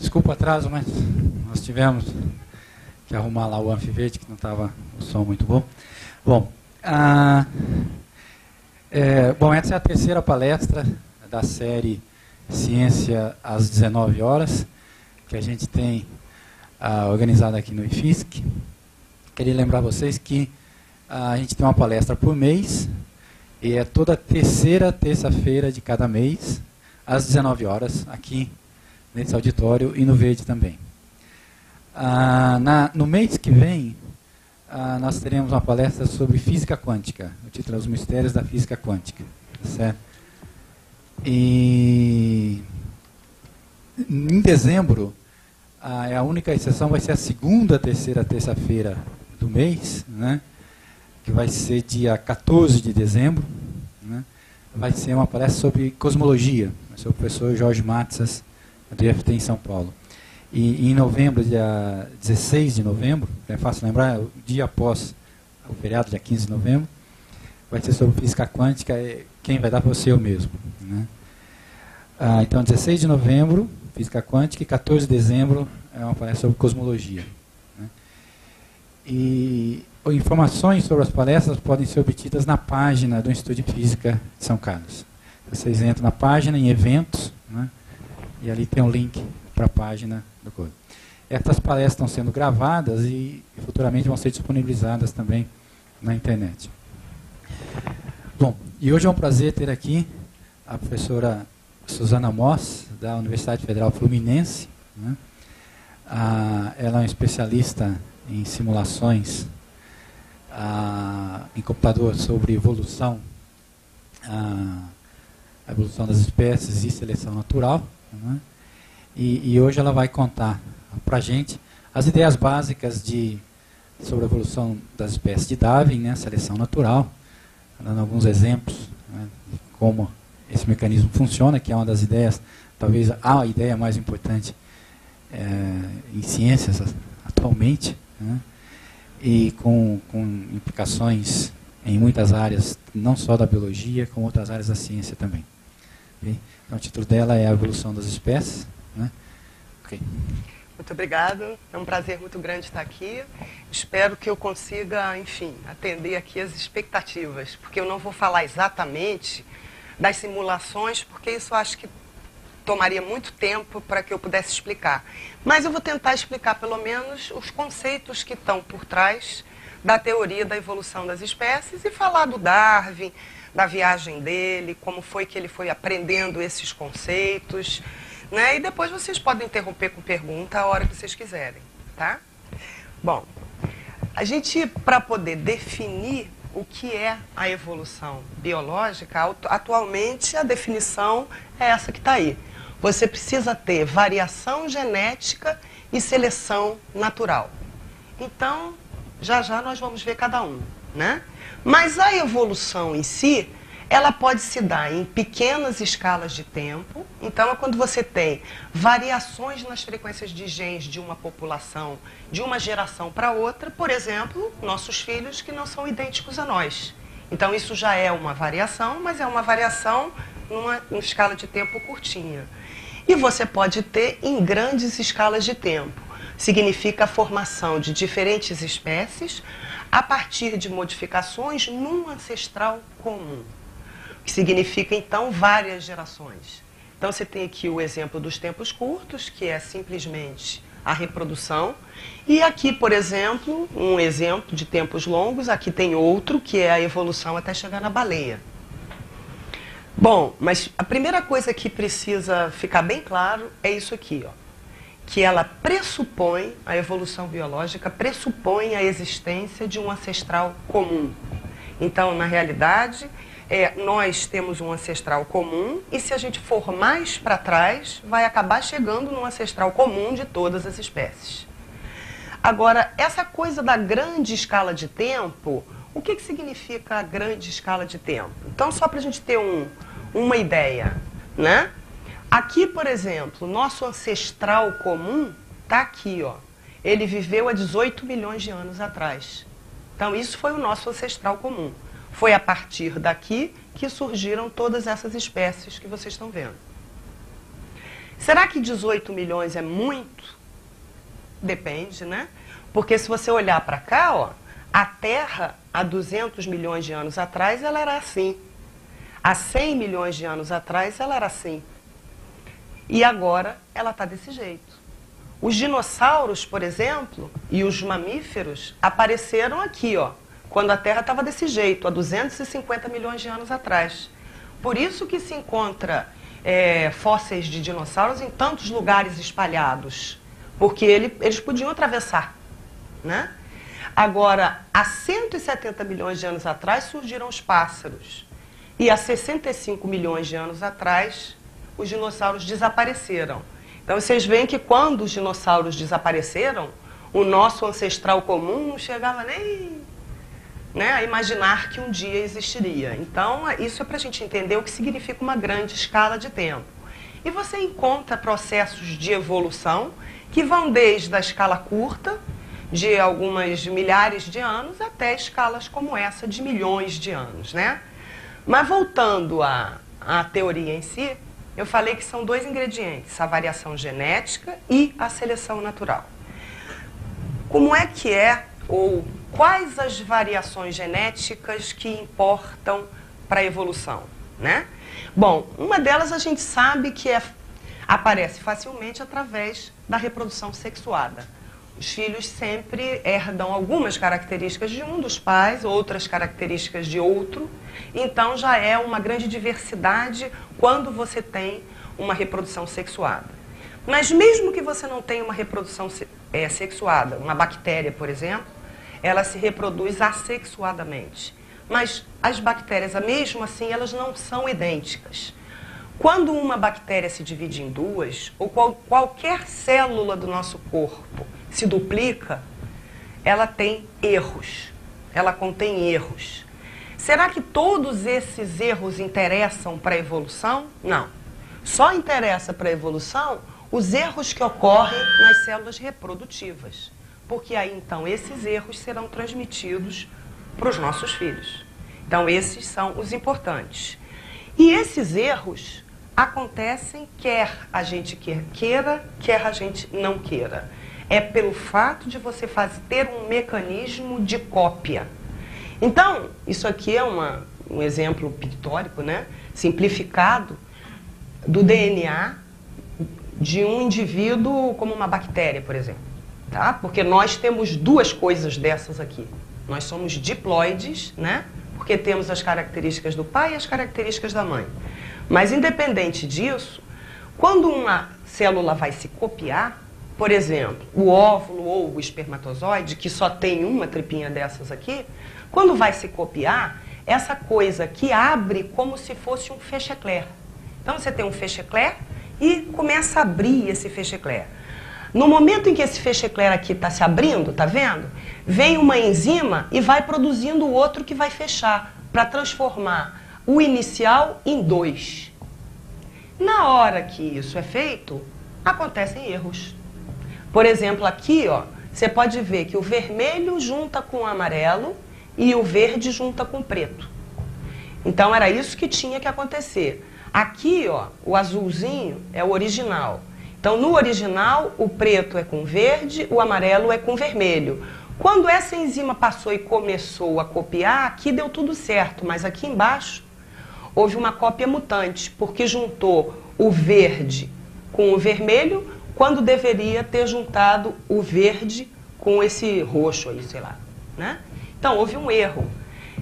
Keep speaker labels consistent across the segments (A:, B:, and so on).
A: Desculpa o atraso, mas nós tivemos que arrumar lá o Anfiverde, que não estava o som muito bom. Bom, essa é a terceira palestra da série Ciência às 19 horas, que a gente tem organizada aqui no IFISC. Queria lembrar vocês que a gente tem uma palestra por mês, e é toda terceira terça-feira de cada mês, às 19 horas, aqui nesse auditório e no Verde também. No mês que vem, nós teremos uma palestra sobre física quântica. O título é Os Mistérios da Física Quântica. Certo? E em dezembro, a única exceção vai ser a segunda terceira terça-feira do mês, né? Que vai ser dia 14 de dezembro. Né? Vai ser uma palestra sobre cosmologia. Vai ser o professor Jorge Matzas, do IFT em São Paulo. E em novembro, dia 16 de novembro, é fácil lembrar, o dia após o feriado, dia 15 de novembro, vai ser sobre física quântica, quem vai dar para você eu mesmo. Né? Então, 16 de novembro, física quântica, e 14 de dezembro é uma palestra sobre cosmologia. Né? E informações sobre as palestras podem ser obtidas na página do Instituto de Física de São Carlos. Vocês entram na página, em eventos, né? E ali tem um link para a página do curso. Essas palestras estão sendo gravadas e futuramente vão ser disponibilizadas também na internet. Bom, e hoje é um prazer ter aqui a professora Suzana Moss, da Universidade Federal Fluminense. Né? Ela é uma especialista em simulações em computador sobre evolução, a evolução das espécies e seleção natural. Né? E hoje ela vai contar para a gente as ideias básicas sobre a evolução das espécies de Darwin, né, seleção natural, dando alguns exemplos, né, de como esse mecanismo funciona, que é uma das ideias, talvez a ideia mais importante em ciências atualmente, né, e com implicações em muitas áreas, não só da biologia, como outras áreas da ciência também. Okay? Então, o título dela é A Evolução das Espécies. Né? Okay.
B: Muito obrigada, é um prazer muito grande estar aqui. Espero que eu consiga, enfim, atender aqui as expectativas, porque eu não vou falar exatamente das simulações, porque isso eu acho que tomaria muito tempo para que eu pudesse explicar. Mas eu vou tentar explicar pelo menos os conceitos que estão por trás da teoria da evolução das espécies e falar do Darwin, da viagem dele, como foi que ele foi aprendendo esses conceitos, né? E depois vocês podem interromper com pergunta a hora que vocês quiserem, tá? Bom, a gente, para poder definir o que é a evolução biológica, atualmente a definição é essa que está aí. Você precisa ter variação genética e seleção natural. Então, já já nós vamos ver cada um, né? Mas a evolução em si, ela pode se dar em pequenas escalas de tempo. Então, é quando você tem variações nas frequências de genes de uma população, de uma geração para outra. Por exemplo, nossos filhos que não são idênticos a nós. Então, isso já é uma variação, mas é uma variação numa escala de tempo curtinha. E você pode ter em grandes escalas de tempo. Significa a formação de diferentes espécies a partir de modificações num ancestral comum. Que significa, então, várias gerações. Então, você tem aqui o exemplo dos tempos curtos, que é simplesmente a reprodução. E aqui, por exemplo, um exemplo de tempos longos, aqui tem outro, que é a evolução até chegar na baleia. Bom, mas a primeira coisa que precisa ficar bem claro é isso aqui, ó, que ela pressupõe, a evolução biológica pressupõe a existência de um ancestral comum. Então, na realidade, nós temos um ancestral comum e se a gente for mais para trás, vai acabar chegando num ancestral comum de todas as espécies. Agora, essa coisa da grande escala de tempo, o que significa a grande escala de tempo? Então, só para a gente ter uma ideia, né? Aqui, por exemplo, nosso ancestral comum está aqui, ó. Ele viveu há 18 milhões de anos atrás. Então, isso foi o nosso ancestral comum. Foi a partir daqui que surgiram todas essas espécies que vocês estão vendo. Será que 18 milhões é muito? Depende, né? Porque se você olhar para cá, ó, a Terra, há 200 milhões de anos atrás, ela era assim. Há 100 milhões de anos atrás, ela era assim. E agora, ela está desse jeito. Os dinossauros, por exemplo, e os mamíferos apareceram aqui, ó, quando a Terra estava desse jeito, há 250 milhões de anos atrás. Por isso que se encontra fósseis de dinossauros em tantos lugares espalhados, porque eles podiam atravessar, né? Agora, há 170 milhões de anos atrás surgiram os pássaros. E há 65 milhões de anos atrás, os dinossauros desapareceram. Então, vocês veem que quando os dinossauros desapareceram, o nosso ancestral comum não chegava nem, né, a imaginar que um dia existiria. Então, isso é para a gente entender o que significa uma grande escala de tempo. E você encontra processos de evolução que vão desde a escala curta, de algumas milhares de anos, até escalas como essa de milhões de anos, né? Mas voltando à teoria em si, eu falei que são dois ingredientes, a variação genética e a seleção natural. Como é que ou quais as variações genéticas que importam para a evolução, né? Bom, uma delas a gente sabe que aparece facilmente através da reprodução sexuada. Os filhos sempre herdam algumas características de um dos pais, outras características de outro. Então já é uma grande diversidade quando você tem uma reprodução sexuada. Mas mesmo que você não tenha uma reprodução sexuada, uma bactéria, por exemplo, ela se reproduz assexuadamente. Mas as bactérias, mesmo assim, elas não são idênticas. Quando uma bactéria se divide em duas, ou qualquer célula do nosso corpo se duplica, ela tem erros, ela contém erros. Será que todos esses erros interessam para a evolução? Não. Só interessa para a evolução os erros que ocorrem nas células reprodutivas, porque aí então esses erros serão transmitidos para os nossos filhos. Então esses são os importantes. E esses erros acontecem quer a gente queira, quer a gente não queira. É pelo fato de você ter um mecanismo de cópia. Então, isso aqui é um exemplo pictórico, né, simplificado, do DNA de um indivíduo como uma bactéria, por exemplo. Tá? Porque nós temos duas coisas dessas aqui. Nós somos diploides, né, porque temos as características do pai e as características da mãe. Mas, independente disso, quando uma célula vai se copiar, por exemplo, o óvulo ou o espermatozoide, que só tem uma tripinha dessas aqui, quando vai se copiar, essa coisa aqui abre como se fosse um fechecler. Então você tem um fechecler e começa a abrir esse fechecler. No momento em que esse fechecler aqui está se abrindo, tá vendo? Vem uma enzima e vai produzindo o outro que vai fechar, para transformar o inicial em dois. Na hora que isso é feito, acontecem erros. Por exemplo, aqui, ó, você pode ver que o vermelho junta com o amarelo e o verde junta com o preto. Então, era isso que tinha que acontecer. Aqui, ó, o azulzinho é o original. Então, no original, o preto é com verde, o amarelo é com vermelho. Quando essa enzima passou e começou a copiar, aqui deu tudo certo, mas aqui embaixo houve uma cópia mutante, porque juntou o verde com o vermelho, quando deveria ter juntado o verde com esse roxo aí, sei lá, né? Então, houve um erro.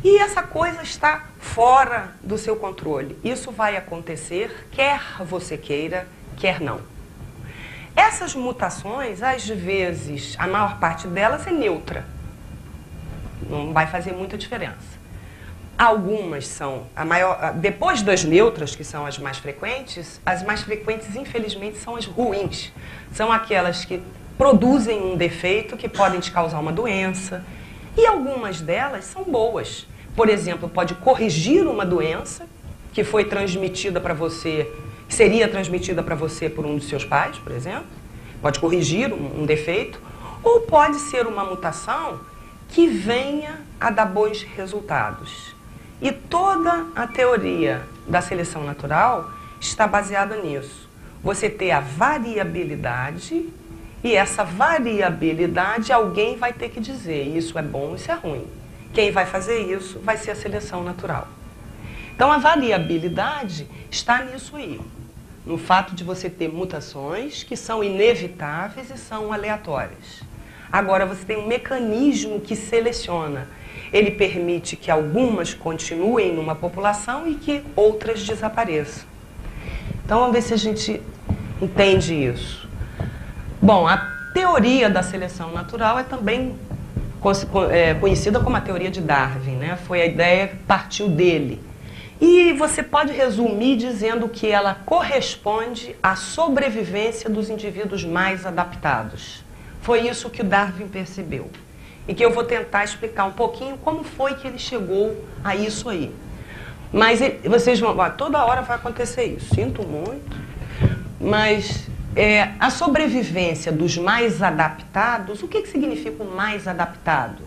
B: E essa coisa está fora do seu controle. Isso vai acontecer, quer você queira, quer não. Essas mutações, às vezes, a maior parte delas é neutra. Não vai fazer muita diferença. Algumas são, depois das neutras, que são as mais frequentes, infelizmente, são as ruins. São aquelas que produzem um defeito que podem te causar uma doença. E algumas delas são boas. Por exemplo, pode corrigir uma doença que foi transmitida para você, que seria transmitida para você por um dos seus pais, por exemplo. Pode corrigir um defeito. Ou pode ser uma mutação que venha a dar bons resultados. E toda a teoria da seleção natural está baseada nisso. você ter a variabilidade, e essa variabilidade alguém vai ter que dizer, isso é bom, isso é ruim. Quem vai fazer isso vai ser a seleção natural. Então a variabilidade está nisso aí, no fato de você ter mutações que são inevitáveis e são aleatórias. Agora você tem um mecanismo que seleciona. Ele permite que algumas continuem numa população e que outras desapareçam. Então vamos ver se a gente entende isso. Bom, a teoria da seleção natural é também conhecida como a teoria de Darwin, né? Foi a ideia que partiu dele. E você pode resumir dizendo que ela corresponde à sobrevivência dos indivíduos mais adaptados. Foi isso que o Darwin percebeu. E que eu vou tentar explicar um pouquinho como foi que ele chegou a isso aí. Mas vocês vão... toda hora vai acontecer isso, sinto muito. Mas a sobrevivência dos mais adaptados, o que significa o mais adaptado?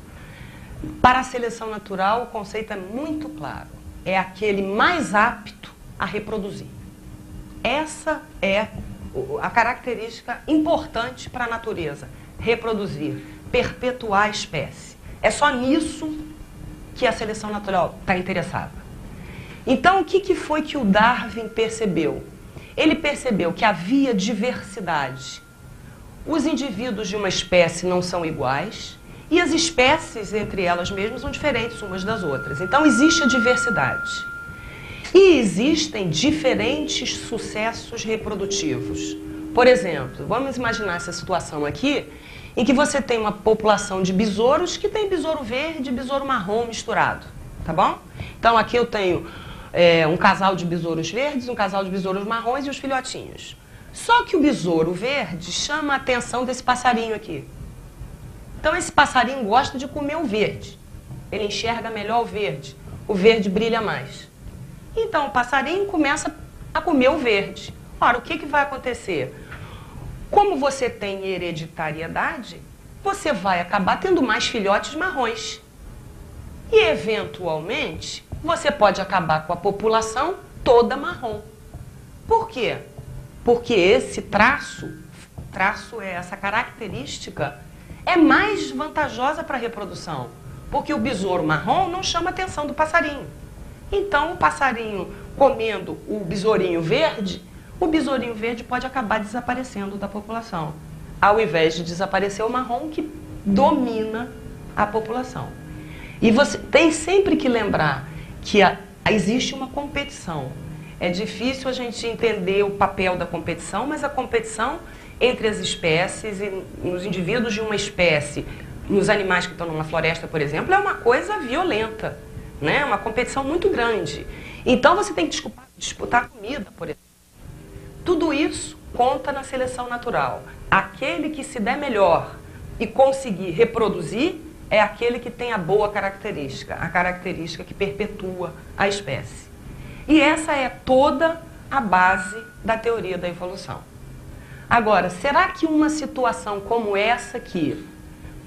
B: Para a seleção natural, o conceito é muito claro. É aquele mais apto a reproduzir. Essa é a característica importante para a natureza. Reproduzir, perpetuar a espécie. É só nisso que a seleção natural está interessada. Então, o que foi que o Darwin percebeu? Ele percebeu que havia diversidade. Os indivíduos de uma espécie não são iguais e as espécies entre elas mesmas são diferentes umas das outras. Então, existe a diversidade. E existem diferentes sucessos reprodutivos. Por exemplo, vamos imaginar essa situação aqui, em que você tem uma população de besouros que tem besouro verde e besouro marrom misturado, tá bom? Então aqui eu tenho um casal de besouros verdes, um casal de besouros marrons e os filhotinhos. Só que o besouro verde chama a atenção desse passarinho aqui. Então esse passarinho gosta de comer o verde. Ele enxerga melhor o verde brilha mais. Então o passarinho começa a comer o verde. Ora, o que vai acontecer? Como você tem hereditariedade, você vai acabar tendo mais filhotes marrons. E, eventualmente, você pode acabar com a população toda marrom. Por quê? Porque esse traço é essa característica, é mais vantajosa para a reprodução. Porque o besouro marrom não chama a atenção do passarinho. Então, o passarinho comendo o besourinho verde, o besourinho verde pode acabar desaparecendo da população, ao invés de desaparecer o marrom que domina a população. E você tem sempre que lembrar que existe uma competição. É difícil a gente entender o papel da competição, mas a competição entre as espécies e nos indivíduos de uma espécie, nos animais que estão numa floresta, por exemplo, é uma coisa violenta, né? Uma competição muito grande. Então você tem que disputar comida, por exemplo. Tudo isso conta na seleção natural. Aquele que se der melhor e conseguir reproduzir é aquele que tem a boa característica, a característica que perpetua a espécie. E essa é toda a base da teoria da evolução. Agora, será que uma situação como essa aqui,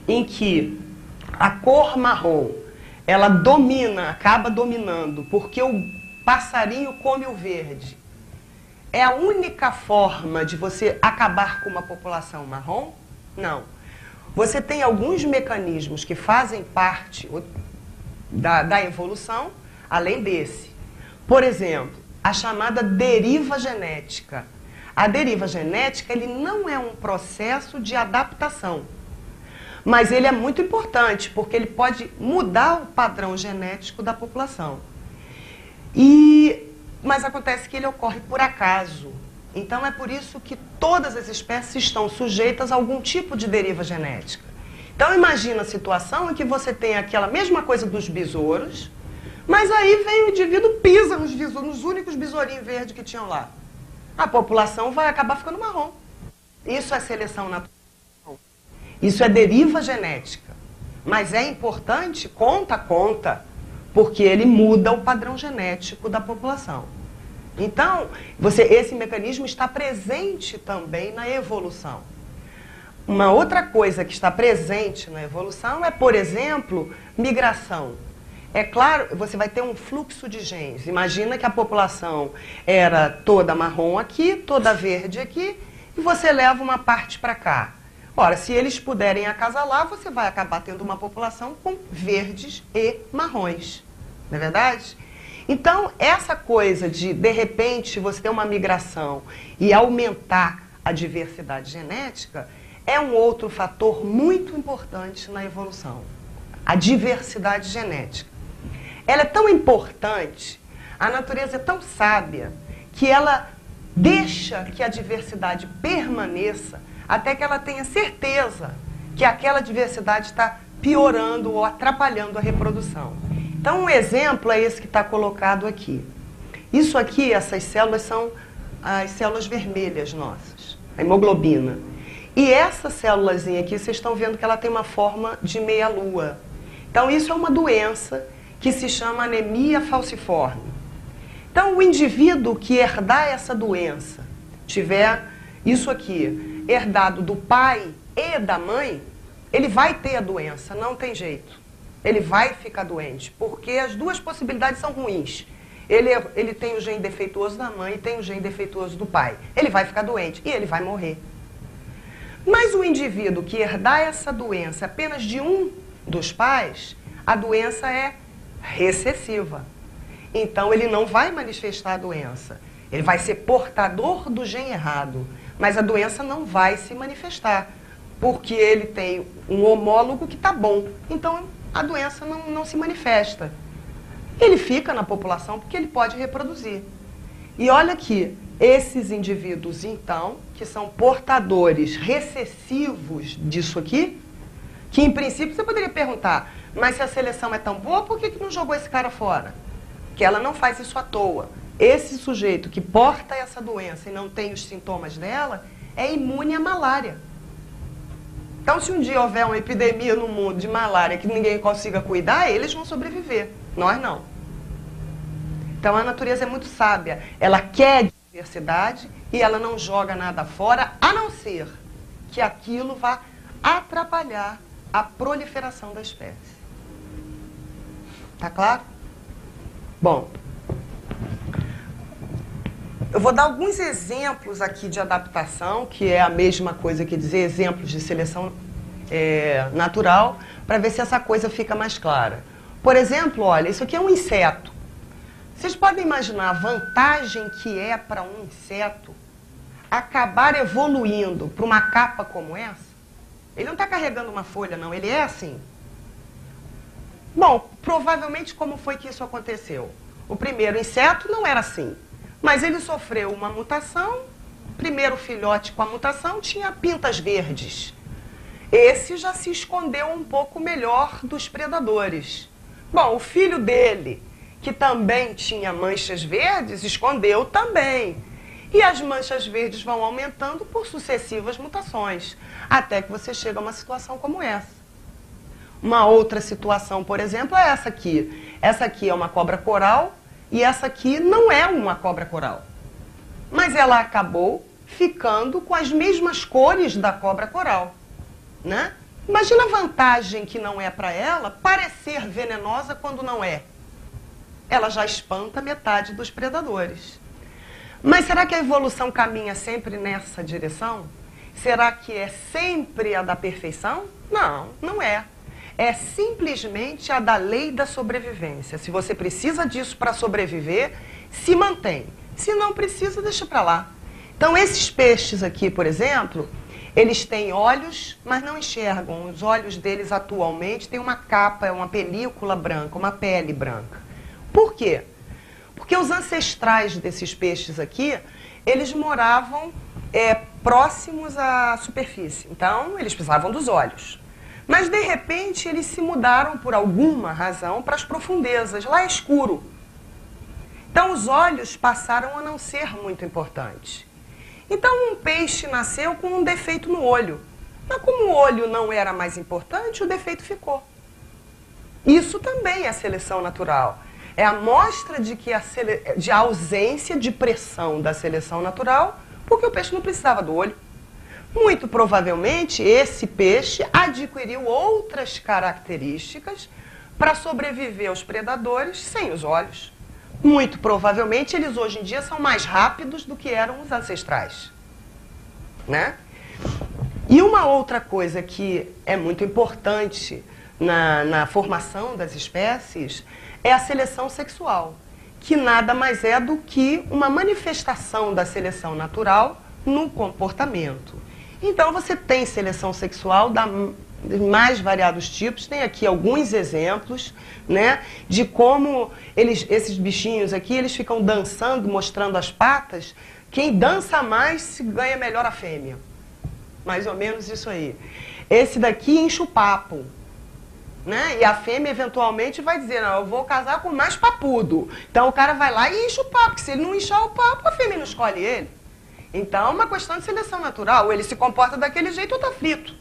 B: em que a cor marrom, ela acaba dominando, porque o passarinho come o verde, é a única forma de você acabar com uma população marrom? Não. Você tem alguns mecanismos que fazem parte da evolução, além desse. Por exemplo, a chamada deriva genética. A deriva genética, ele não é um processo de adaptação, mas ele é muito importante, porque ele pode mudar o padrão genético da população. Mas acontece que ele ocorre por acaso. Então é por isso que todas as espécies estão sujeitas a algum tipo de deriva genética. Então imagina a situação em que você tem aquela mesma coisa dos besouros, mas aí vem o indivíduo, pisa nos únicos besourinhos verdes que tinham lá. A população vai acabar ficando marrom. Isso é seleção natural. Isso é deriva genética. Mas é importante, conta, porque ele muda o padrão genético da população. Então, esse mecanismo está presente também na evolução. Uma outra coisa que está presente na evolução é, por exemplo, migração. É claro, você vai ter um fluxo de genes. Imagina que a população era toda marrom aqui, toda verde aqui, e você leva uma parte para cá. Ora, se eles puderem acasalar, você vai acabar tendo uma população com verdes e marrons. Não é verdade? Então, essa coisa de repente, você ter uma migração e aumentar a diversidade genética é um outro fator muito importante na evolução. A diversidade genética. Ela é tão importante, a natureza é tão sábia, que ela deixa que a diversidade permaneça até que ela tenha certeza que aquela diversidade está piorando ou atrapalhando a reprodução. Então, um exemplo é esse que está colocado aqui. Isso aqui, essas células são as células vermelhas nossas, a hemoglobina. E essa célulazinha aqui, vocês estão vendo que ela tem uma forma de meia-lua. Então, isso é uma doença que se chama anemia falciforme. Então, o indivíduo que herdar essa doença, tiver isso aqui, herdado do pai e da mãe, ele vai ter a doença, não tem jeito. Ele vai ficar doente, porque as duas possibilidades são ruins. Ele tem o gene defeituoso da mãe e tem o gene defeituoso do pai. Ele vai ficar doente e ele vai morrer. Mas o indivíduo que herdar essa doença apenas de um dos pais, a doença é recessiva. Então, ele não vai manifestar a doença. Ele vai ser portador do gene errado, mas a doença não vai se manifestar, porque ele tem um homólogo que está bom. Então, a doença não se manifesta. Ele fica na população porque ele pode reproduzir. E olha aqui, esses indivíduos, então, que são portadores recessivos disso aqui, que em princípio você poderia perguntar, mas se a seleção é tão boa, por que não jogou esse cara fora? Que ela não faz isso à toa. Esse sujeito que porta essa doença e não tem os sintomas dela, é imune à malária. Então, se um dia houver uma epidemia no mundo de malária que ninguém consiga cuidar, eles vão sobreviver. Nós não. Então, a natureza é muito sábia. Ela quer diversidade e ela não joga nada fora, a não ser que aquilo vá atrapalhar a proliferação da espécie. Tá claro? Bom, eu vou dar alguns exemplos aqui de adaptação, que é a mesma coisa que dizer exemplos de seleção natural, para ver se essa coisa fica mais clara. Por exemplo, olha, isso aqui é um inseto. Vocês podem imaginar a vantagem que é para um inseto acabar evoluindo para uma capa como essa? Ele não está carregando uma folha, não. Ele é assim. Bom, provavelmente como foi que isso aconteceu? O primeiro inseto não era assim. Mas ele sofreu uma mutação, primeiro filhote com a mutação tinha pintas verdes. Esse já se escondeu um pouco melhor dos predadores. Bom, o filho dele, que também tinha manchas verdes, escondeu também. E as manchas verdes vão aumentando por sucessivas mutações, até que você chega a uma situação como essa. Uma outra situação, por exemplo, é essa aqui. Essa aqui é uma cobra coral, e essa aqui não é uma cobra coral. Mas ela acabou ficando com as mesmas cores da cobra coral, né? Imagina a vantagem que não é para ela parecer venenosa quando não é. Ela já espanta metade dos predadores. Mas será que a evolução caminha sempre nessa direção? Será que é sempre a da perfeição? Não, não é. É simplesmente a da lei da sobrevivência. Se você precisa disso para sobreviver, se mantém. Se não precisa, deixa para lá. Então, esses peixes aqui, por exemplo, eles têm olhos, mas não enxergam. Os olhos deles atualmente têm uma capa, uma película branca, uma pele branca. Por quê? Porque os ancestrais desses peixes aqui, eles moravam próximos à superfície. Então, eles precisavam dos olhos. Mas, de repente, eles se mudaram, por alguma razão, para as profundezas. Lá é escuro. Então, os olhos passaram a não ser muito importantes. Então, um peixe nasceu com um defeito no olho. Mas, como o olho não era mais importante, o defeito ficou. Isso também é seleção natural. É a mostra de ausência de pressão da seleção natural, porque o peixe não precisava do olho. Muito provavelmente, esse peixe adquiriu outras características para sobreviver aos predadores sem os olhos. Muito provavelmente, eles hoje em dia são mais rápidos do que eram os ancestrais, né? E uma outra coisa que é muito importante na formação das espécies é a seleção sexual, que nada mais é do que uma manifestação da seleção natural no comportamento. Então, você tem seleção sexual de mais variados tipos. Tem aqui alguns exemplos, né, de como esses bichinhos aqui, eles ficam dançando, mostrando as patas. Quem dança mais se ganha melhor a fêmea. Mais ou menos isso aí. Esse daqui enche o papo, né? E a fêmea eventualmente vai dizer, não, eu vou casar com o mais papudo. Então o cara vai lá e enche o papo, porque se ele não encher o papo, a fêmea não escolhe ele. Então é uma questão de seleção natural. Ou ele se comporta daquele jeito ou está frito.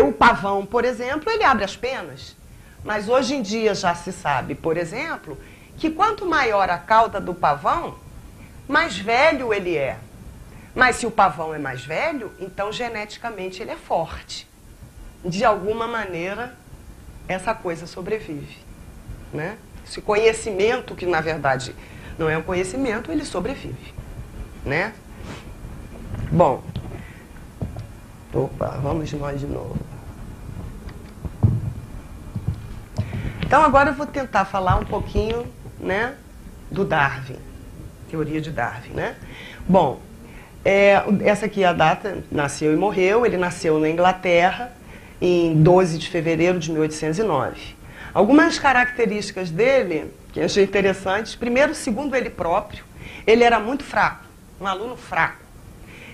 B: O pavão, por exemplo, ele abre as penas. Mas hoje em dia já se sabe, por exemplo, que quanto maior a cauda do pavão, mais velho ele é. Mas se o pavão é mais velho, então geneticamente ele é forte. De alguma maneira, essa coisa sobrevive, né? Esse conhecimento, que na verdade não é um conhecimento, ele sobrevive, né? Bom, opa, vamos nós de novo. Então agora eu vou tentar falar um pouquinho, né, do Darwin, teoria de Darwin, né? Bom, essa aqui é a data, nasceu e morreu. Ele nasceu na Inglaterra em 12 de fevereiro de 1809. Algumas características dele, que eu achei interessantes. Primeiro, segundo ele próprio, ele era muito fraco, um aluno fraco.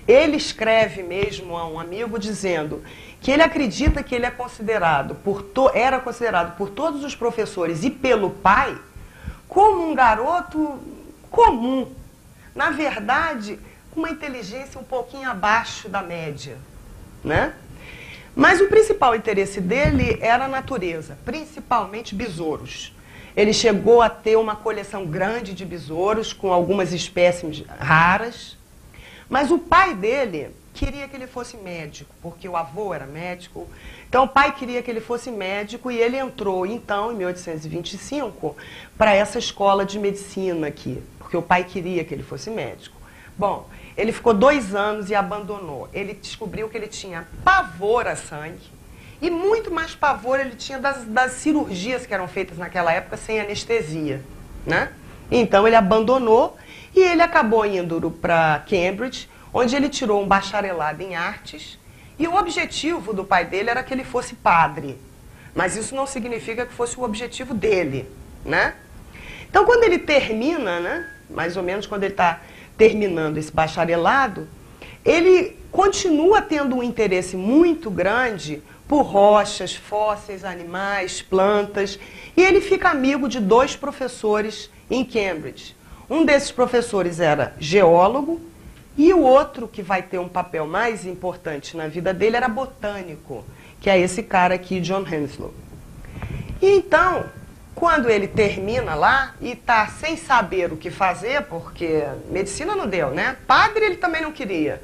B: Ele escreve mesmo a um amigo dizendo que ele acredita que ele era considerado por todos os professores e pelo pai como um garoto comum. Na verdade, com uma inteligência um pouquinho abaixo da média, né? Mas o principal interesse dele era a natureza, principalmente besouros. Ele chegou a ter uma coleção grande de besouros, com algumas espécies raras. Mas o pai dele queria que ele fosse médico, porque o avô era médico. Então o pai queria que ele fosse médico e ele entrou, então, em 1825, para essa escola de medicina aqui, porque o pai queria que ele fosse médico. Bom, ele ficou 2 anos e abandonou. Ele descobriu que ele tinha pavor a sangue e muito mais pavor ele tinha das cirurgias que eram feitas naquela época sem anestesia, né? Então ele abandonou e ele acabou indo para Cambridge, onde ele tirou um bacharelado em artes, e o objetivo do pai dele era que ele fosse padre. Mas isso não significa que fosse o objetivo dele, né? Então quando ele termina, né, mais ou menos quando ele está terminando esse bacharelado, ele continua tendo um interesse muito grande por rochas, fósseis, animais, plantas, e ele fica amigo de 2 professores em Cambridge. Um desses professores era geólogo e o outro, que vai ter um papel mais importante na vida dele, era botânico, que é esse cara aqui, John Henslow. E então, quando ele termina lá e está sem saber o que fazer, porque medicina não deu, né? Padre ele também não queria.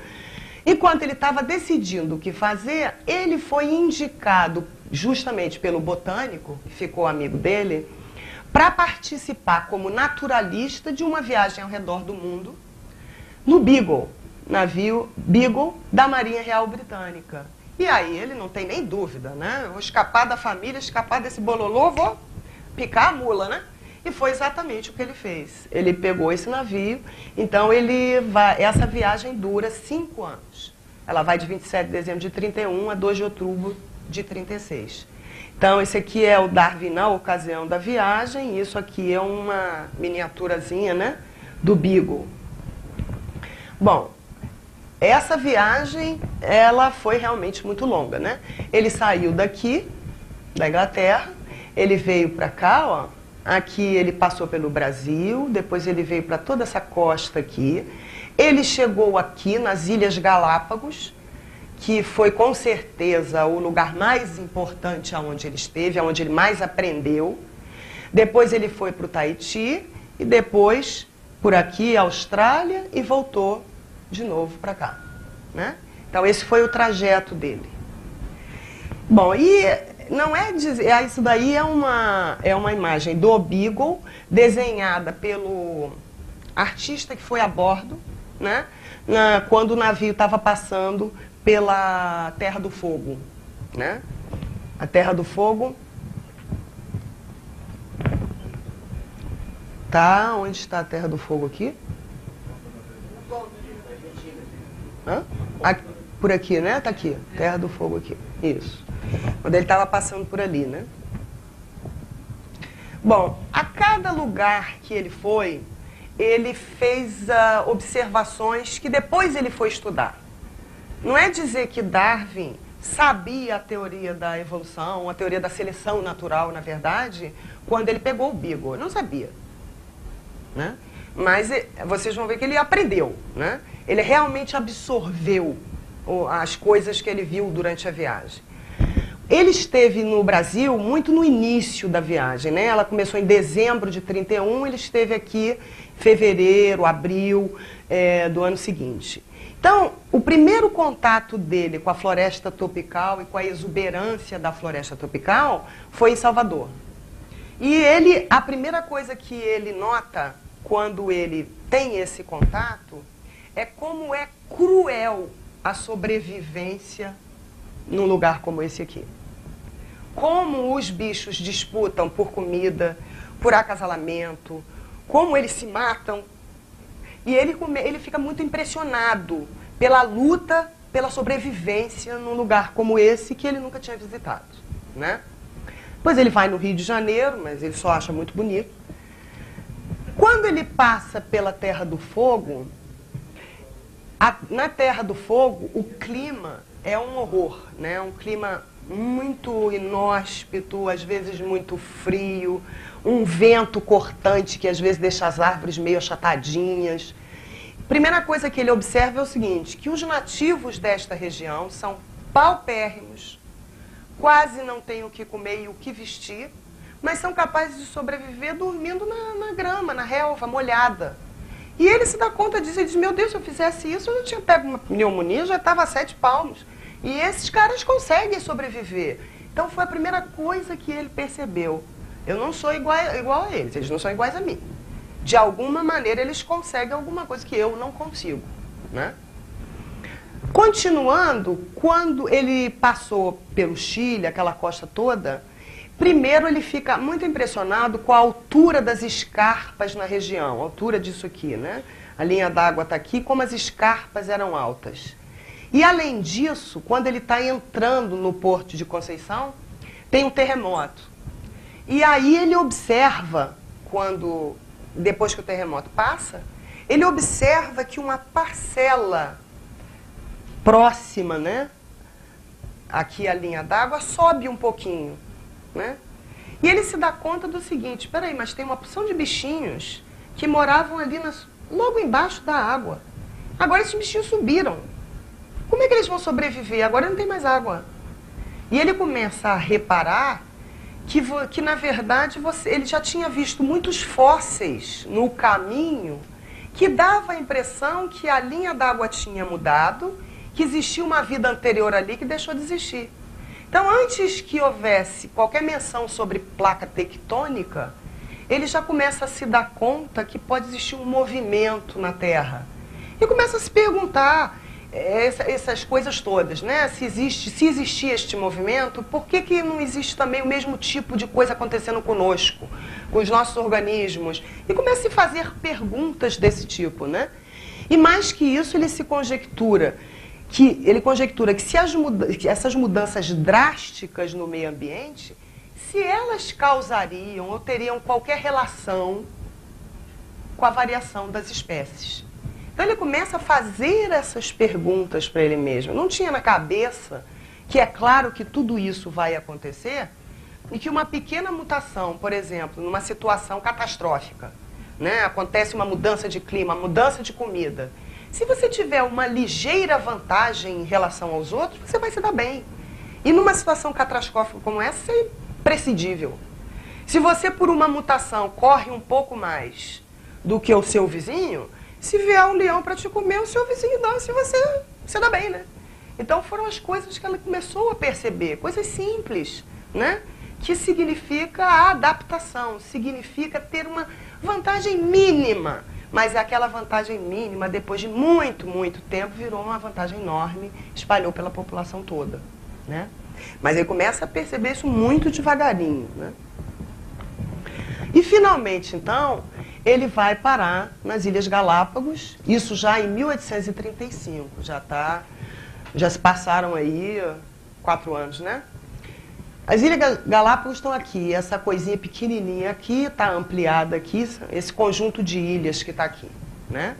B: Enquanto ele estava decidindo o que fazer, ele foi indicado justamente pelo botânico, que ficou amigo dele, para participar como naturalista de uma viagem ao redor do mundo no Beagle, navio Beagle da Marinha Real Britânica. E aí ele não tem nem dúvida, né? Eu vou escapar da família, escapar desse bololô, vou picar a mula, né? E foi exatamente o que ele fez. Ele pegou esse navio, então essa viagem dura 5 anos. Ela vai de 27 de dezembro de 31 a 2 de outubro de 36. Então, esse aqui é o Darwin na ocasião da viagem, isso aqui é uma miniaturazinha, né, do Beagle. Bom, essa viagem, ela foi realmente muito longa, né? Ele saiu daqui, da Inglaterra, ele veio para cá, ó, aqui ele passou pelo Brasil, depois ele veio para toda essa costa aqui, ele chegou aqui nas Ilhas Galápagos, que foi com certeza o lugar mais importante aonde ele esteve, aonde ele mais aprendeu. Depois ele foi para o Tahiti e depois por aqui, Austrália, e voltou de novo para cá, né? Então esse foi o trajeto dele. Bom, e não é dizer, isso daí é uma imagem do Beagle, desenhada pelo artista que foi a bordo, né, quando o navio estava passando pela Terra do Fogo, né? A Terra do Fogo tá, onde está a Terra do Fogo aqui? Hã? Aqui, por aqui, né? Tá aqui, Terra do Fogo aqui. Isso. Quando ele estava passando por ali, né? Bom, a cada lugar que ele foi, ele fez observações que depois ele foi estudar. Não é dizer que Darwin sabia a teoria da evolução, a teoria da seleção natural, na verdade, quando ele pegou o Beagle. Não sabia, né? Mas vocês vão ver que ele aprendeu, né? Ele realmente absorveu as coisas que ele viu durante a viagem. Ele esteve no Brasil muito no início da viagem, né? Ela começou em dezembro de 31, ele esteve aqui em fevereiro, abril do ano seguinte. Então, o primeiro contato dele com a floresta tropical e com a exuberância da floresta tropical foi em Salvador. E ele, a primeira coisa que ele nota quando ele tem esse contato é como é cruel a sobrevivência num lugar como esse aqui. Como os bichos disputam por comida, por acasalamento, como eles se matam. E ele fica muito impressionado pela luta, pela sobrevivência num lugar como esse que ele nunca tinha visitado, né? Depois ele vai no Rio de Janeiro, mas ele só acha muito bonito. Quando ele passa pela Terra do Fogo, na Terra do Fogo o clima é um horror, né? Um clima muito inóspito, às vezes muito frio, um vento cortante que às vezes deixa as árvores meio achatadinhas. Primeira coisa que ele observa é o seguinte, que os nativos desta região são paupérrimos, quase não têm o que comer e o que vestir, mas são capazes de sobreviver dormindo na grama, na relva, molhada. E ele se dá conta disso e diz, meu Deus, se eu fizesse isso, eu já tinha pego uma pneumonia, já estava a 7 palmos. E esses caras conseguem sobreviver. Então foi a primeira coisa que ele percebeu. Eu não sou igual a eles não são iguais a mim. De alguma maneira eles conseguem alguma coisa que eu não consigo, né? Continuando, quando ele passou pelo Chile, aquela costa toda, primeiro ele fica muito impressionado com a altura das escarpas na região, a altura disso aqui, né? A linha d'água está aqui, como as escarpas eram altas. E além disso, quando ele está entrando no Porto de Conceição, tem um terremoto. E aí ele observa, depois que o terremoto passa, ele observa que uma parcela próxima, né, aqui a linha d'água, sobe um pouquinho, né? E ele se dá conta do seguinte, peraí, mas tem uma porção de bichinhos que moravam ali logo embaixo da água. Agora esses bichinhos subiram. Como é que eles vão sobreviver? Agora não tem mais água. E ele começa a reparar que na verdade, ele já tinha visto muitos fósseis no caminho que dava a impressão que a linha d'água tinha mudado, que existia uma vida anterior ali que deixou de existir. Então, antes que houvesse qualquer menção sobre placa tectônica, ele já começa a se dar conta que pode existir um movimento na Terra. E começa a se perguntar essas coisas todas, né? Se existia este movimento, por que não existe também o mesmo tipo de coisa acontecendo conosco, com os nossos organismos? E começa a se fazer perguntas desse tipo, né? E mais que isso, ele conjectura que se essas mudanças drásticas no meio ambiente, se elas causariam ou teriam qualquer relação com a variação das espécies. Então ele começa a fazer essas perguntas para ele mesmo. Não tinha na cabeça que é claro que tudo isso vai acontecer e que uma pequena mutação, por exemplo, numa situação catastrófica, né, acontece uma mudança de clima, mudança de comida. Se você tiver uma ligeira vantagem em relação aos outros, você vai se dar bem. E numa situação catastrófica como essa, isso é imprescindível. Se você, por uma mutação, corre um pouco mais do que o seu vizinho, se vier um leão para te comer, o seu vizinho dá, se você dá bem, né? Então foram as coisas que ela começou a perceber, coisas simples, né? Que significa a adaptação, significa ter uma vantagem mínima. Mas aquela vantagem mínima, depois de muito, muito tempo, virou uma vantagem enorme, espalhou pela população toda, né? Mas ele começa a perceber isso muito devagarinho, né? E, finalmente, então, ele vai parar nas Ilhas Galápagos, isso já em 1835, já se passaram aí 4 anos, né? As Ilhas Galápagos estão aqui, essa coisinha pequenininha aqui, está ampliada aqui, esse conjunto de ilhas que está aqui, né?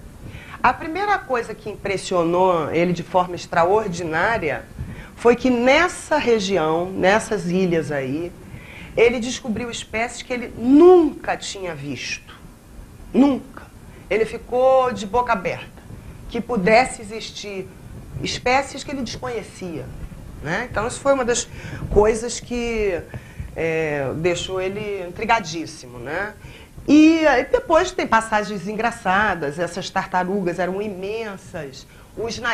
B: A primeira coisa que impressionou ele de forma extraordinária foi que nessa região, nessas ilhas aí, ele descobriu espécies que ele nunca tinha visto. Nunca. Ele ficou de boca aberta, que pudesse existir espécies que ele desconhecia, né? Então, isso foi uma das coisas que deixou ele intrigadíssimo, né? E depois tem passagens engraçadas, essas tartarugas eram imensas.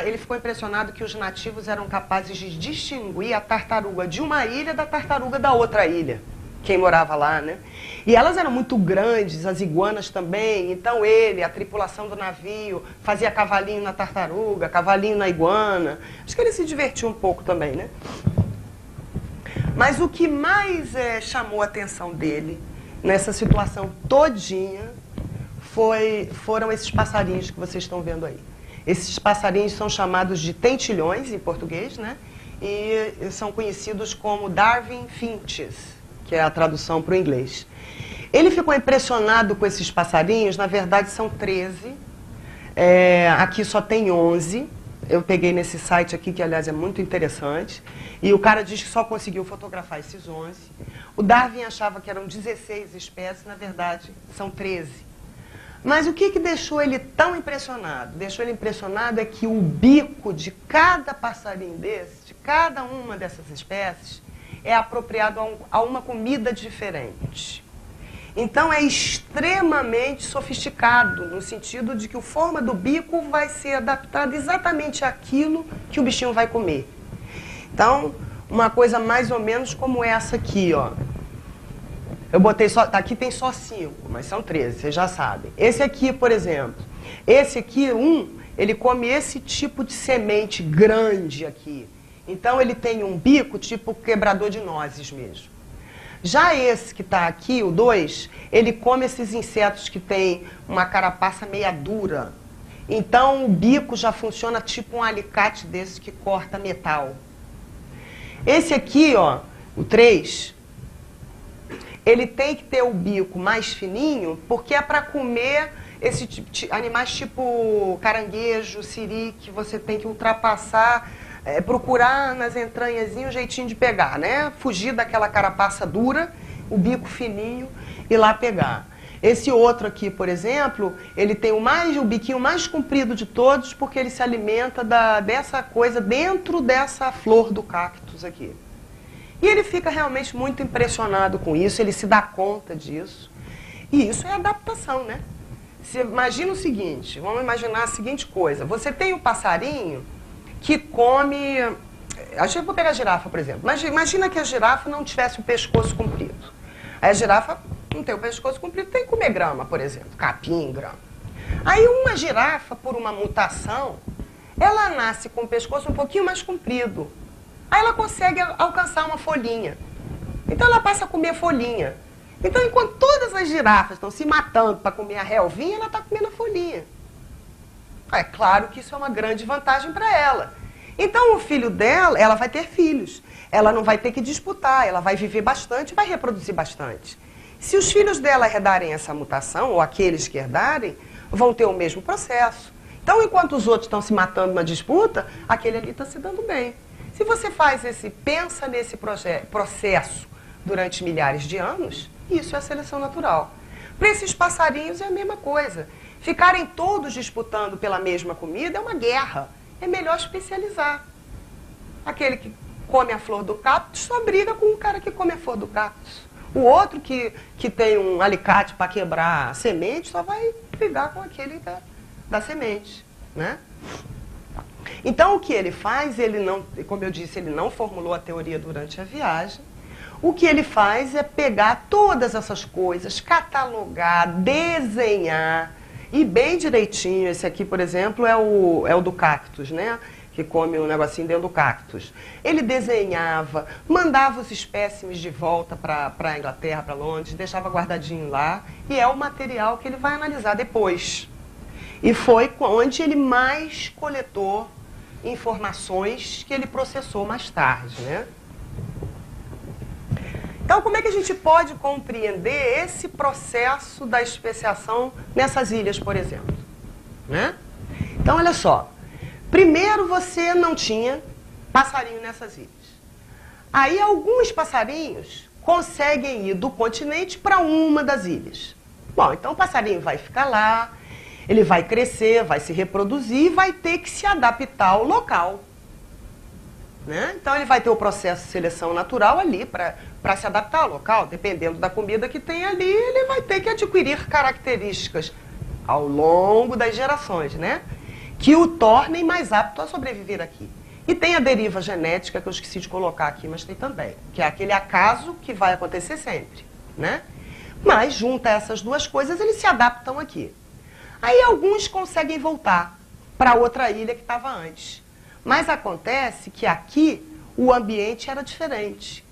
B: Ele ficou impressionado que os nativos eram capazes de distinguir a tartaruga de uma ilha da tartaruga da outra ilha, quem morava lá, né? E elas eram muito grandes, as iguanas também, então a tripulação do navio, fazia cavalinho na tartaruga, cavalinho na iguana. Acho que ele se divertiu um pouco também, né? Mas o que mais chamou a atenção dele nessa situação todinha foram esses passarinhos que vocês estão vendo aí. Esses passarinhos são chamados de tentilhões, em português, né? E são conhecidos como Darwin Finches, que é a tradução para o inglês. Ele ficou impressionado com esses passarinhos, na verdade são 13, aqui só tem 11, eu peguei nesse site aqui, que aliás é muito interessante, e o cara diz que só conseguiu fotografar esses 11. O Darwin achava que eram 16 espécies, na verdade são 13. Mas o que deixou ele tão impressionado? Deixou ele impressionado é que o bico de cada passarinho desse, de cada uma dessas espécies, é apropriado a uma comida diferente. Então é extremamente sofisticado, no sentido de que a forma do bico vai ser adaptada exatamente àquilo que o bichinho vai comer. Então, uma coisa mais ou menos como essa aqui, ó. Eu botei só, aqui tem só 5, mas são 13, vocês já sabem. Esse aqui, por exemplo, esse aqui, ele come esse tipo de semente grande aqui. Então ele tem um bico tipo quebrador de nozes mesmo. Já esse que está aqui, o 2, ele come esses insetos que tem uma carapaça meia dura. Então o bico já funciona tipo um alicate desse que corta metal. Esse aqui, ó, o 3, ele tem que ter o bico mais fininho porque é para comer animais tipo caranguejo, siri, que você tem que ultrapassar, procurar nas entranhas um jeitinho de pegar, né? Fugir daquela carapaça dura, o bico fininho e lá pegar. Esse outro aqui, por exemplo, ele tem o biquinho mais comprido de todos porque ele se alimenta dessa coisa dentro dessa flor do cactus aqui. E ele fica realmente muito impressionado com isso, ele se dá conta disso. E isso é adaptação, né? Você imagina o seguinte, vamos imaginar a seguinte coisa. Você tem um passarinho que come... Acho que eu vou pegar a girafa, por exemplo. Imagina que a girafa não tivesse o pescoço comprido. Aí a girafa não tem o pescoço comprido, tem que comer grama, por exemplo, capim, grama. Aí uma girafa, por uma mutação, ela nasce com o pescoço um pouquinho mais comprido. Aí ela consegue alcançar uma folhinha. Então ela passa a comer folhinha. Então enquanto todas as girafas estão se matando para comer a relvinha, ela está comendo a folhinha. É claro que isso é uma grande vantagem para ela. Então o filho dela, ela vai ter filhos. Ela não vai ter que disputar, ela vai viver bastante, vai reproduzir bastante. Se os filhos dela herdarem essa mutação, ou aqueles que herdarem, vão ter o mesmo processo. Então, enquanto os outros estão se matando na disputa, aquele ali está se dando bem. Se você pensa nesse processo durante milhares de anos, isso é a seleção natural. Para esses passarinhos é a mesma coisa. Ficarem todos disputando pela mesma comida é uma guerra. É melhor especializar. Aquele que come a flor do cactus só briga com o cara que come a flor do cactus. O outro que tem um alicate para quebrar a semente só vai brigar com aquele da semente, né? Então o que ele faz, como eu disse, ele não formulou a teoria durante a viagem. O que ele faz é pegar todas essas coisas, catalogar, desenhar, e bem direitinho. Esse aqui, por exemplo, é o do cactus, né? Que come um negocinho dentro do cactus. Ele desenhava, mandava os espécimes de volta para a Inglaterra, para Londres, deixava guardadinho lá, e é o material que ele vai analisar depois. E foi onde ele mais coletou informações que ele processou mais tarde, né? Então, como é que a gente pode compreender esse processo da especiação nessas ilhas, por exemplo? Né? Então, olha só. Primeiro, você não tinha passarinho nessas ilhas. Aí, alguns passarinhos conseguem ir do continente para uma das ilhas. Bom, então o passarinho vai ficar lá, ele vai crescer, vai se reproduzir e vai ter que se adaptar ao local. Né? Então, ele vai ter o processo de seleção natural ali para se adaptar ao local. Dependendo da comida que tem ali, ele vai ter que adquirir características ao longo das gerações, né? Que o tornem mais apto a sobreviver aqui. E tem a deriva genética, que eu esqueci de colocar aqui, mas tem também, que é aquele acaso que vai acontecer sempre, né? Mas, junto a essas duas coisas, eles se adaptam aqui. Aí, alguns conseguem voltar para outra ilha que estava antes. Mas acontece que aqui o ambiente era diferente.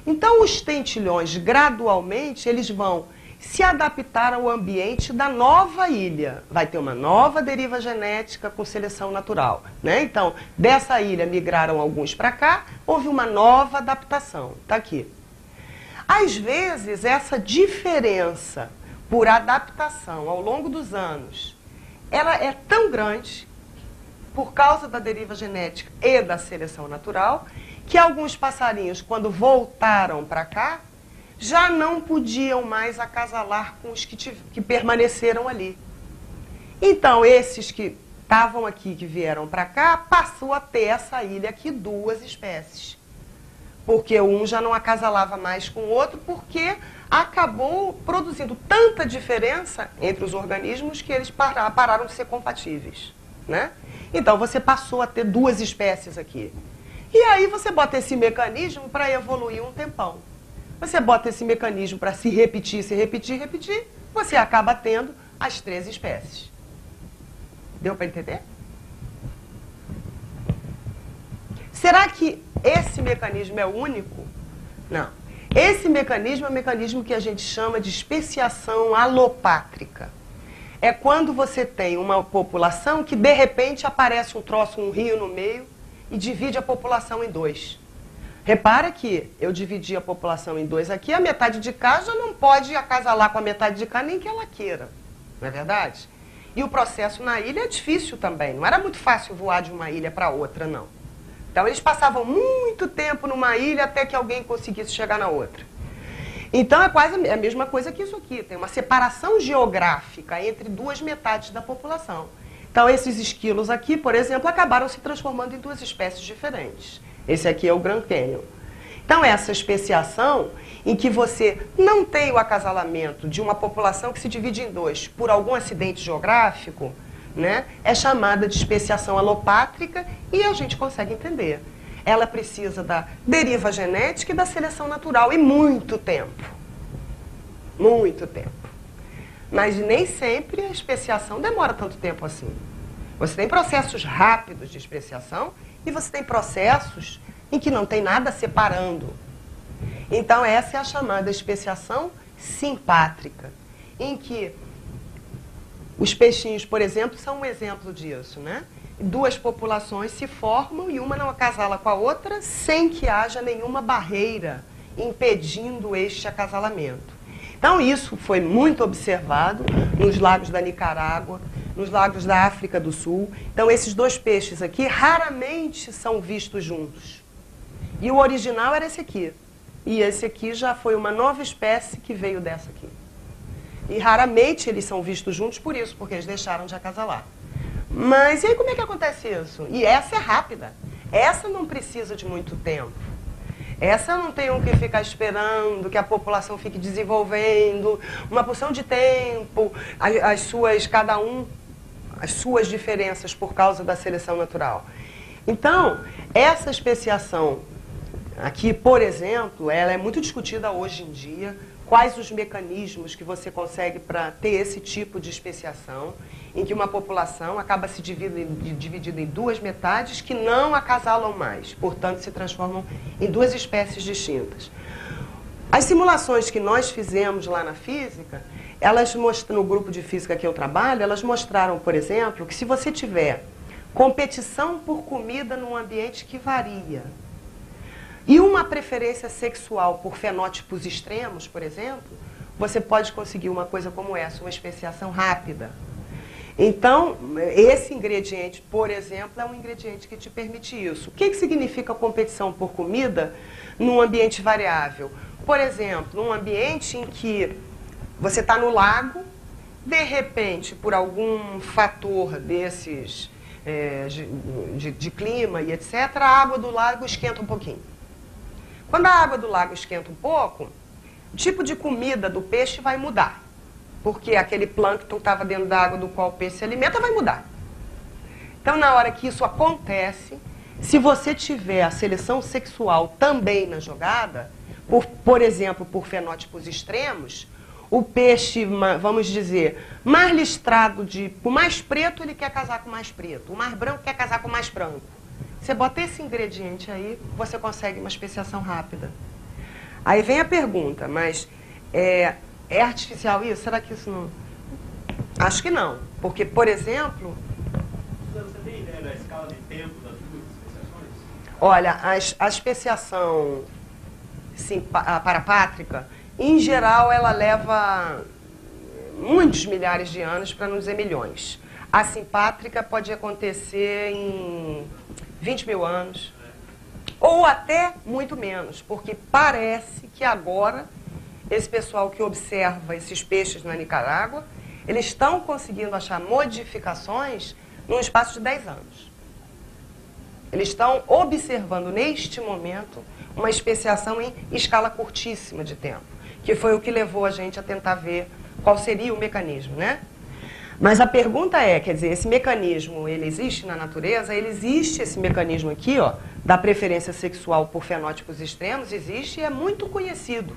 B: Então, os tentilhões, gradualmente, eles vão se adaptar ao ambiente da nova ilha. Vai ter uma nova deriva genética com seleção natural, né? Então, dessa ilha migraram alguns para cá, houve uma nova adaptação. Está aqui. Às vezes, essa diferença por adaptação ao longo dos anos, ela é tão grande, por causa da deriva genética e da seleção natural, que alguns passarinhos, quando voltaram para cá, já não podiam mais acasalar com os que permaneceram ali. Então, esses que estavam aqui, que vieram para cá, passou a ter essa ilha aqui duas espécies. Porque um já não acasalava mais com o outro, porque acabou produzindo tanta diferença entre os organismos que eles pararam de ser compatíveis, né? Então, você passou a ter duas espécies aqui. E aí você bota esse mecanismo para evoluir um tempão. Você bota esse mecanismo para se repetir, você acaba tendo as 3 espécies. Deu para entender? Será que esse mecanismo é único? Não. Esse mecanismo é um mecanismo que a gente chama de especiação alopátrica. É quando você tem uma população que, de repente, aparece um troço, um rio no meio e divide a população em 2. Repara que eu dividi a população em 2 aqui, a metade de cá já não pode acasalar com a metade de cá nem que ela queira. Não é verdade? E o processo na ilha é difícil também. Não era muito fácil voar de uma ilha para outra, não. Então, eles passavam muito tempo numa ilha até que alguém conseguisse chegar na outra. Então, é quase a mesma coisa que isso aqui. Tem uma separação geográfica entre 2 metades da população. Então, esses esquilos aqui, por exemplo, acabaram se transformando em 2 espécies diferentes. Esse aqui é o Grand Canyon. Então, essa especiação, em que você não tem o acasalamento de uma população que se divide em 2 por algum acidente geográfico, né, é chamada de especiação alopátrica e a gente consegue entender. Ela precisa da deriva genética e da seleção natural, e muito tempo. Muito tempo. Mas nem sempre a especiação demora tanto tempo assim. Você tem processos rápidos de especiação e você tem processos em que não tem nada separando. Então, essa é a chamada especiação simpátrica, em que os peixinhos, por exemplo, são um exemplo disso, né? 2 populações se formam e uma não acasala com a outra sem que haja nenhuma barreira impedindo este acasalamento. Então, isso foi muito observado nos lagos da Nicarágua, nos lagos da África do Sul. Então, esses 2 peixes aqui raramente são vistos juntos. E o original era esse aqui. E esse aqui já foi uma nova espécie que veio dessa aqui. E raramente eles são vistos juntos por isso, porque eles deixaram de acasalar. Mas e aí como é que acontece isso? E essa é rápida. Essa não precisa de muito tempo. Essa eu não tenho que ficar esperando que a população fique desenvolvendo uma porção de tempo, as suas diferenças por causa da seleção natural. Então, essa especiação aqui, por exemplo, ela é muito discutida hoje em dia, quais os mecanismos que você consegue para ter esse tipo de especiação, em que uma população acaba se dividindo em duas metades que não acasalam mais, portanto se transformam em duas espécies distintas. As simulações que nós fizemos lá na física, elas mostram, no grupo de física que eu trabalho, elas mostraram, por exemplo, que se você tiver competição por comida num ambiente que varia, e uma preferência sexual por fenótipos extremos, por exemplo, você pode conseguir uma coisa como essa, uma especiação rápida. Então, esse ingrediente, por exemplo, é um ingrediente que te permite isso. O que significa competição por comida num ambiente variável? Por exemplo, num ambiente em que você está no lago, de repente, por algum fator desses, de clima e etc., a água do lago esquenta um pouquinho. Quando a água do lago esquenta um pouco, o tipo de comida do peixe vai mudar. Porque aquele plâncton que estava dentro da água do qual o peixe se alimenta vai mudar. Então, na hora que isso acontece, se você tiver a seleção sexual também na jogada, por exemplo, por fenótipos extremos, o peixe, vamos dizer, mais listrado, o mais preto, ele quer casar com o mais preto. O mais branco quer casar com o mais branco. Você bota esse ingrediente aí, você consegue uma especiação rápida. Aí vem a pergunta, mas é artificial isso? Será que isso não... Acho que não. Porque, por exemplo...
C: Você tem ideia da escala de tempo das duas especiações?
B: Olha, a especiação parapátrica, em geral, ela leva muitos milhares de anos, para não dizer milhões. A simpátrica pode acontecer em 20 mil anos, ou até muito menos, porque parece que agora, esse pessoal que observa esses peixes na Nicarágua, eles estão conseguindo achar modificações num espaço de 10 anos. Eles estão observando, neste momento, uma especiação em escala curtíssima de tempo, que foi o que levou a gente a tentar ver qual seria o mecanismo, né? Mas a pergunta é, quer dizer, esse mecanismo, ele existe na natureza? Ele existe, esse mecanismo aqui, ó, da preferência sexual por fenótipos extremos, existe e é muito conhecido.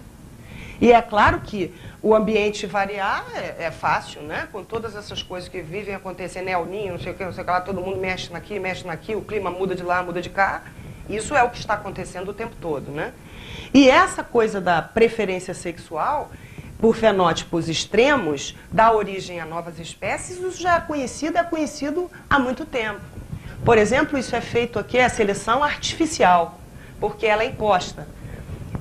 B: E é claro que o ambiente variar é fácil, né? Com todas essas coisas que vivem acontecendo, El Niño, não sei o que lá, todo mundo mexe naqui, o clima muda de lá, muda de cá. Isso é o que está acontecendo o tempo todo, né? E essa coisa da preferência sexual por fenótipos extremos dá origem a novas espécies, isso já é conhecido há muito tempo. Por exemplo, isso é feito aqui, é a seleção artificial, porque ela é imposta.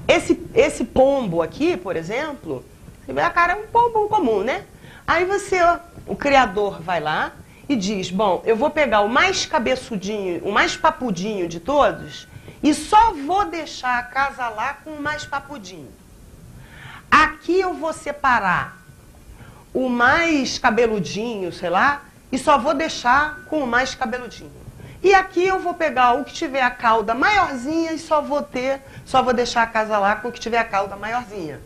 B: Esse pombo aqui, por exemplo, você vê a cara, é um pombo comum, né? Aí o criador vai lá e diz, bom, eu vou pegar o mais cabeçudinho, o mais papudinho de todos e só vou deixar acasalar com o mais papudinho. Aqui eu vou separar o mais cabeludinho, sei lá, e só vou deixar com o mais cabeludinho. E aqui eu vou pegar o que tiver a cauda maiorzinha e só vou deixar acasalar com o que tiver a cauda maiorzinha.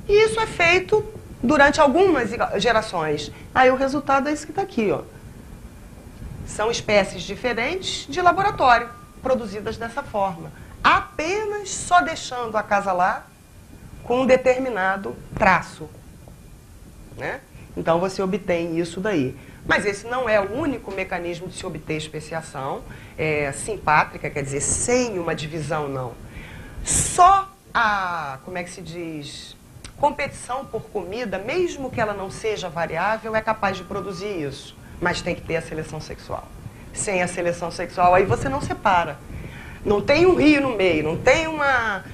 B: E isso é feito durante algumas gerações. Aí o resultado é isso que está aqui, ó. São espécies diferentes de laboratório, produzidas dessa forma. Apenas só deixando acasalar com um determinado traço, né? Então você obtém isso daí. Mas esse não é o único mecanismo de se obter especiação simpátrica, quer dizer, sem uma divisão, não. Só a, como é que se diz, competição por comida, mesmo que ela não seja variável, é capaz de produzir isso. Mas tem que ter a seleção sexual. Sem a seleção sexual, aí você não separa. Não tem um rio no meio, não tem uma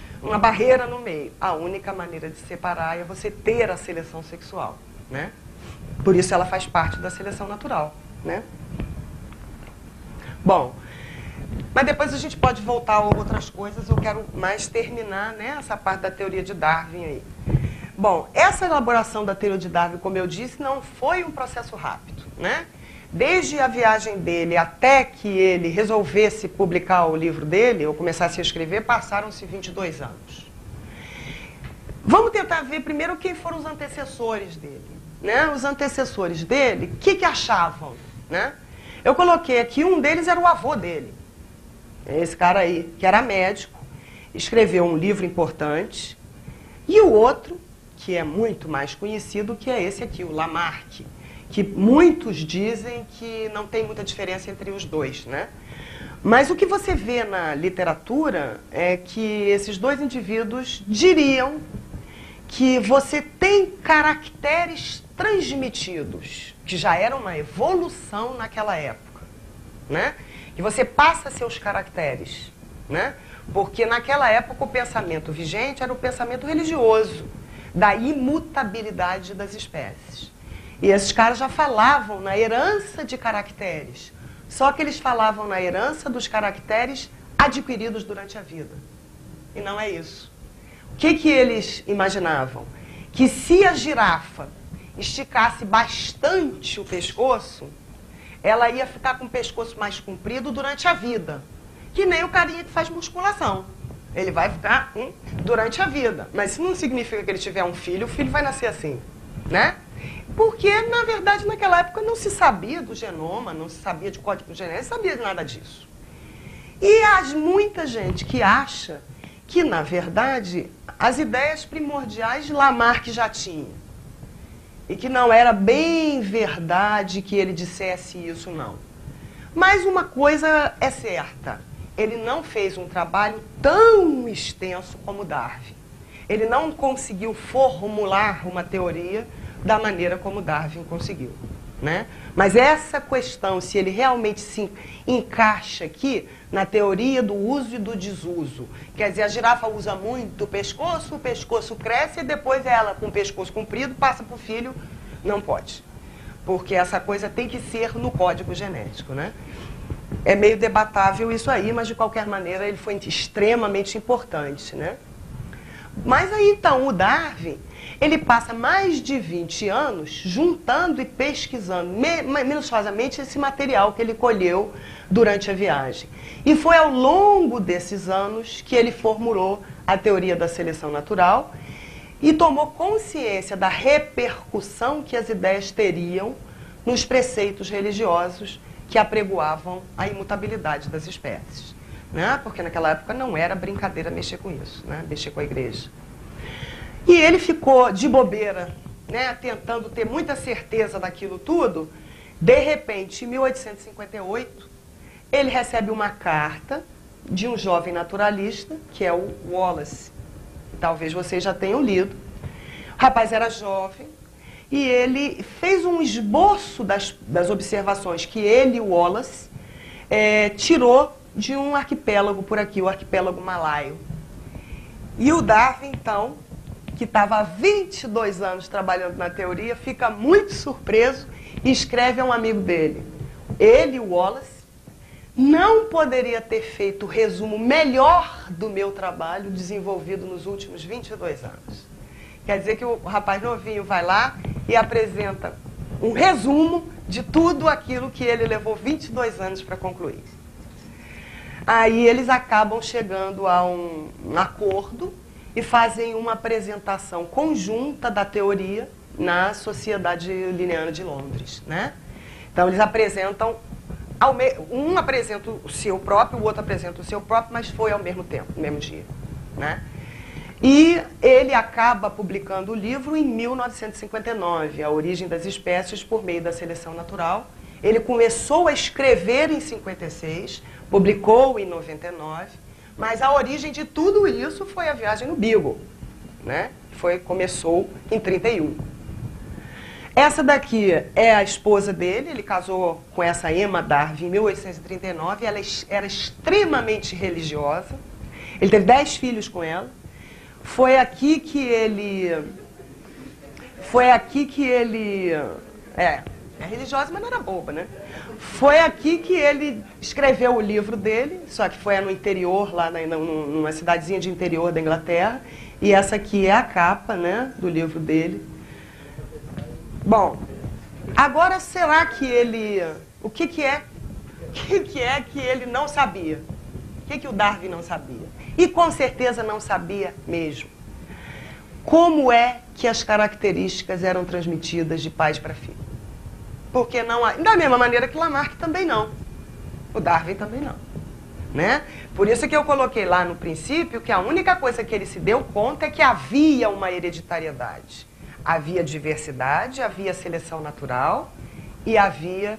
B: barreira no meio. A única maneira de separar é você ter a seleção sexual, né? Por isso ela faz parte da seleção natural, né? Bom, mas depois a gente pode voltar a outras coisas. Eu quero mais terminar, né, essa parte da teoria de Darwin aí. Bom, essa elaboração da teoria de Darwin, como eu disse, não foi um processo rápido, né? Desde a viagem dele até que ele resolvesse publicar o livro dele, ou começasse a escrever, passaram-se 22 anos. Vamos tentar ver primeiro quem foram os antecessores dele, né? Os antecessores dele, o que achavam, né? Eu coloquei aqui, um deles era o avô dele, esse cara aí, que era médico, escreveu um livro importante, e o outro, que é muito mais conhecido, que é esse aqui, o Lamarck, que muitos dizem que não tem muita diferença entre os dois, né? Mas o que você vê na literatura é que esses dois indivíduos diriam que você tem caracteres transmitidos, que já era uma evolução naquela época, né? E você passa seus caracteres, né? Porque naquela época o pensamento vigente era o pensamento religioso, da imutabilidade das espécies. E esses caras já falavam na herança de caracteres, só que eles falavam na herança dos caracteres adquiridos durante a vida. E não é isso. O que eles imaginavam? Que se a girafa esticasse bastante o pescoço, ela ia ficar com o pescoço mais comprido durante a vida. Que nem o carinha que faz musculação. Ele vai ficar durante a vida. Mas isso não significa que ele tiver um filho, o filho vai nascer assim, né? Porque, na verdade, naquela época não se sabia do genoma, não se sabia de código genético, não se sabia de nada disso. E há muita gente que acha que, na verdade, as ideias primordiais de Lamarck já tinha. E que não era bem verdade que ele dissesse isso, não. Mas uma coisa é certa, ele não fez um trabalho tão extenso como Darwin. Ele não conseguiu formular uma teoria da maneira como Darwin conseguiu, né? Mas essa questão, se ele realmente se encaixa aqui na teoria do uso e do desuso, quer dizer, a girafa usa muito o pescoço cresce e depois ela, com o pescoço comprido, passa para o filho, não pode. Porque essa coisa tem que ser no código genético, né? É meio debatável isso aí, mas de qualquer maneira ele foi extremamente importante, né? Mas aí então o Darwin, ele passa mais de 20 anos juntando e pesquisando minuciosamente esse material que ele colheu durante a viagem. E foi ao longo desses anos que ele formulou a teoria da seleção natural e tomou consciência da repercussão que as ideias teriam nos preceitos religiosos que apregoavam a imutabilidade das espécies, né? Porque naquela época não era brincadeira mexer com isso, né? Mexer com a igreja. E ele ficou de bobeira, né? Tentando ter muita certeza daquilo tudo. De repente, em 1858, ele recebe uma carta de um jovem naturalista, que é o Wallace. Talvez vocês já tenham lido. O rapaz era jovem e ele fez um esboço das observações que ele, o Wallace, tirou de um arquipélago por aqui, o arquipélago malaio. E o Darwin, então, que estava há 22 anos trabalhando na teoria, fica muito surpreso e escreve a um amigo dele. Ele, o Wallace, não poderia ter feito o resumo melhor do meu trabalho desenvolvido nos últimos 22 anos. Quer dizer que o rapaz novinho vai lá e apresenta um resumo de tudo aquilo que ele levou 22 anos para concluir. Aí eles acabam chegando a um acordo e fazem uma apresentação conjunta da teoria na Sociedade Linneana de Londres, né? Então eles apresentam, um apresenta o seu próprio, o outro apresenta o seu próprio, mas foi ao mesmo tempo, no mesmo dia, né? E ele acaba publicando o livro em 1959, A Origem das Espécies por Meio da Seleção Natural. Ele começou a escrever em 56, publicou em 99, mas a origem de tudo isso foi a viagem no Beagle, né? Começou em 31. Essa daqui é a esposa dele, ele casou com essa Emma Darwin em 1839, ela era extremamente religiosa, ele teve 10 filhos com ela. Foi aqui que ele é religiosa, mas não era boba, né? Foi aqui que ele escreveu o livro dele, só que foi no interior, lá numa cidadezinha de interior da Inglaterra, e essa aqui é a capa, né, do livro dele. Bom, agora será que ele... O que é que ele não sabia? O que o Darwin não sabia? E com certeza não sabia mesmo. Como é que as características eram transmitidas de pais para filho? Porque não há... Da mesma maneira que Lamarck também não. O Darwin também não. né? Por isso que eu coloquei lá no princípio que a única coisa que ele se deu conta é que havia uma hereditariedade. Havia diversidade, havia seleção natural e havia,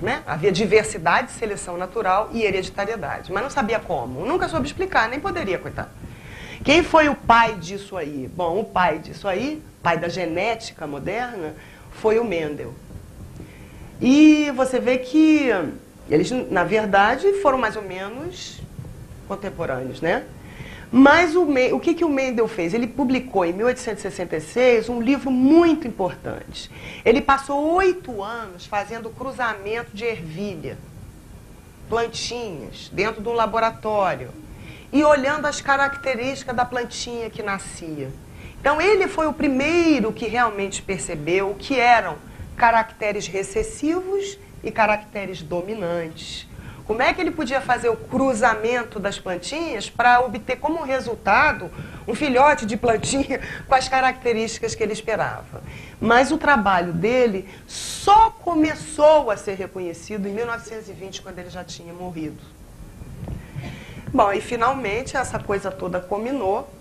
B: né? Havia diversidade, seleção natural e hereditariedade. Mas não sabia como. Nunca soube explicar, nem poderia, coitado. Quem foi o pai disso aí? Bom, o pai disso aí, pai da genética moderna, foi o Mendel. E você vê que eles, na verdade, foram mais ou menos contemporâneos, né? Mas o que o Mendel fez? Ele publicou em 1866 um livro muito importante. Ele passou 8 anos fazendo cruzamento de ervilha, plantinhas, dentro de um laboratório, e olhando as características da plantinha que nascia. Então, ele foi o primeiro que realmente percebeu o que eram caracteres recessivos e caracteres dominantes. Como é que ele podia fazer o cruzamento das plantinhas para obter como resultado um filhote de plantinha com as características que ele esperava? Mas o trabalho dele só começou a ser reconhecido em 1920, quando ele já tinha morrido. Bom, e finalmente essa coisa toda culminou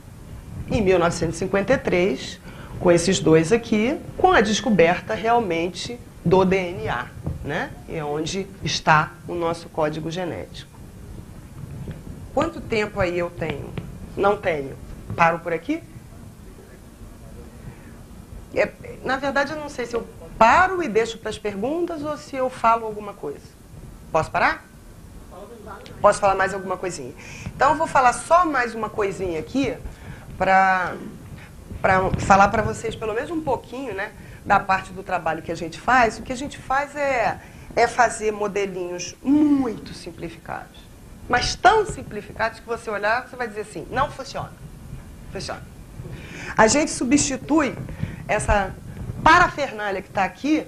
B: em 1953, com esses dois aqui, com a descoberta realmente do DNA, né? É onde está o nosso código genético. Quanto tempo aí eu tenho? Não tenho. Paro por aqui? Na verdade, eu não sei se eu paro e deixo para as perguntas ou se eu falo alguma coisa. Posso parar? Posso falar mais alguma coisinha? Então, eu vou falar só mais uma coisinha aqui para falar para vocês pelo menos um pouquinho, né, da parte do trabalho que a gente faz. O que a gente faz é fazer modelinhos muito simplificados. Mas tão simplificados que você olhar, você vai dizer assim, não funciona. Funciona. A gente substitui essa parafernália que está aqui,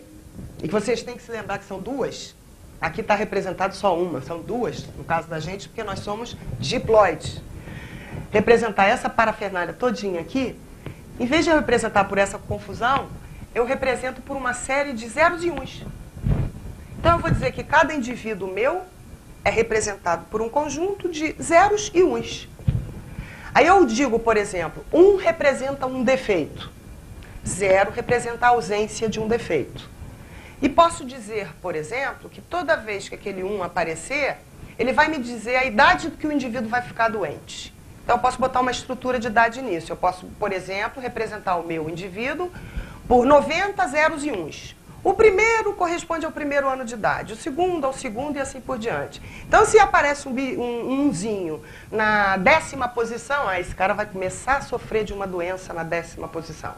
B: e que vocês têm que se lembrar que são duas. Aqui está representado só uma, são duas, no caso da gente, porque nós somos diploides. Representar essa parafernália todinha aqui, em vez de eu representar por essa confusão, eu represento por uma série de zeros e uns. Então eu vou dizer que cada indivíduo meu é representado por um conjunto de zeros e uns. Aí eu digo, por exemplo, 1 representa um defeito, 0 representa a ausência de um defeito. E posso dizer, por exemplo, que toda vez que aquele 1 aparecer, ele vai me dizer a idade que o indivíduo vai ficar doente. Então, eu posso botar uma estrutura de idade nisso. Eu posso, por exemplo, representar o meu indivíduo por 90 zeros e uns. O primeiro corresponde ao primeiro ano de idade, o segundo ao segundo e assim por diante. Então, se aparece um umzinho na 10ª posição, esse cara vai começar a sofrer de uma doença na 10ª posição.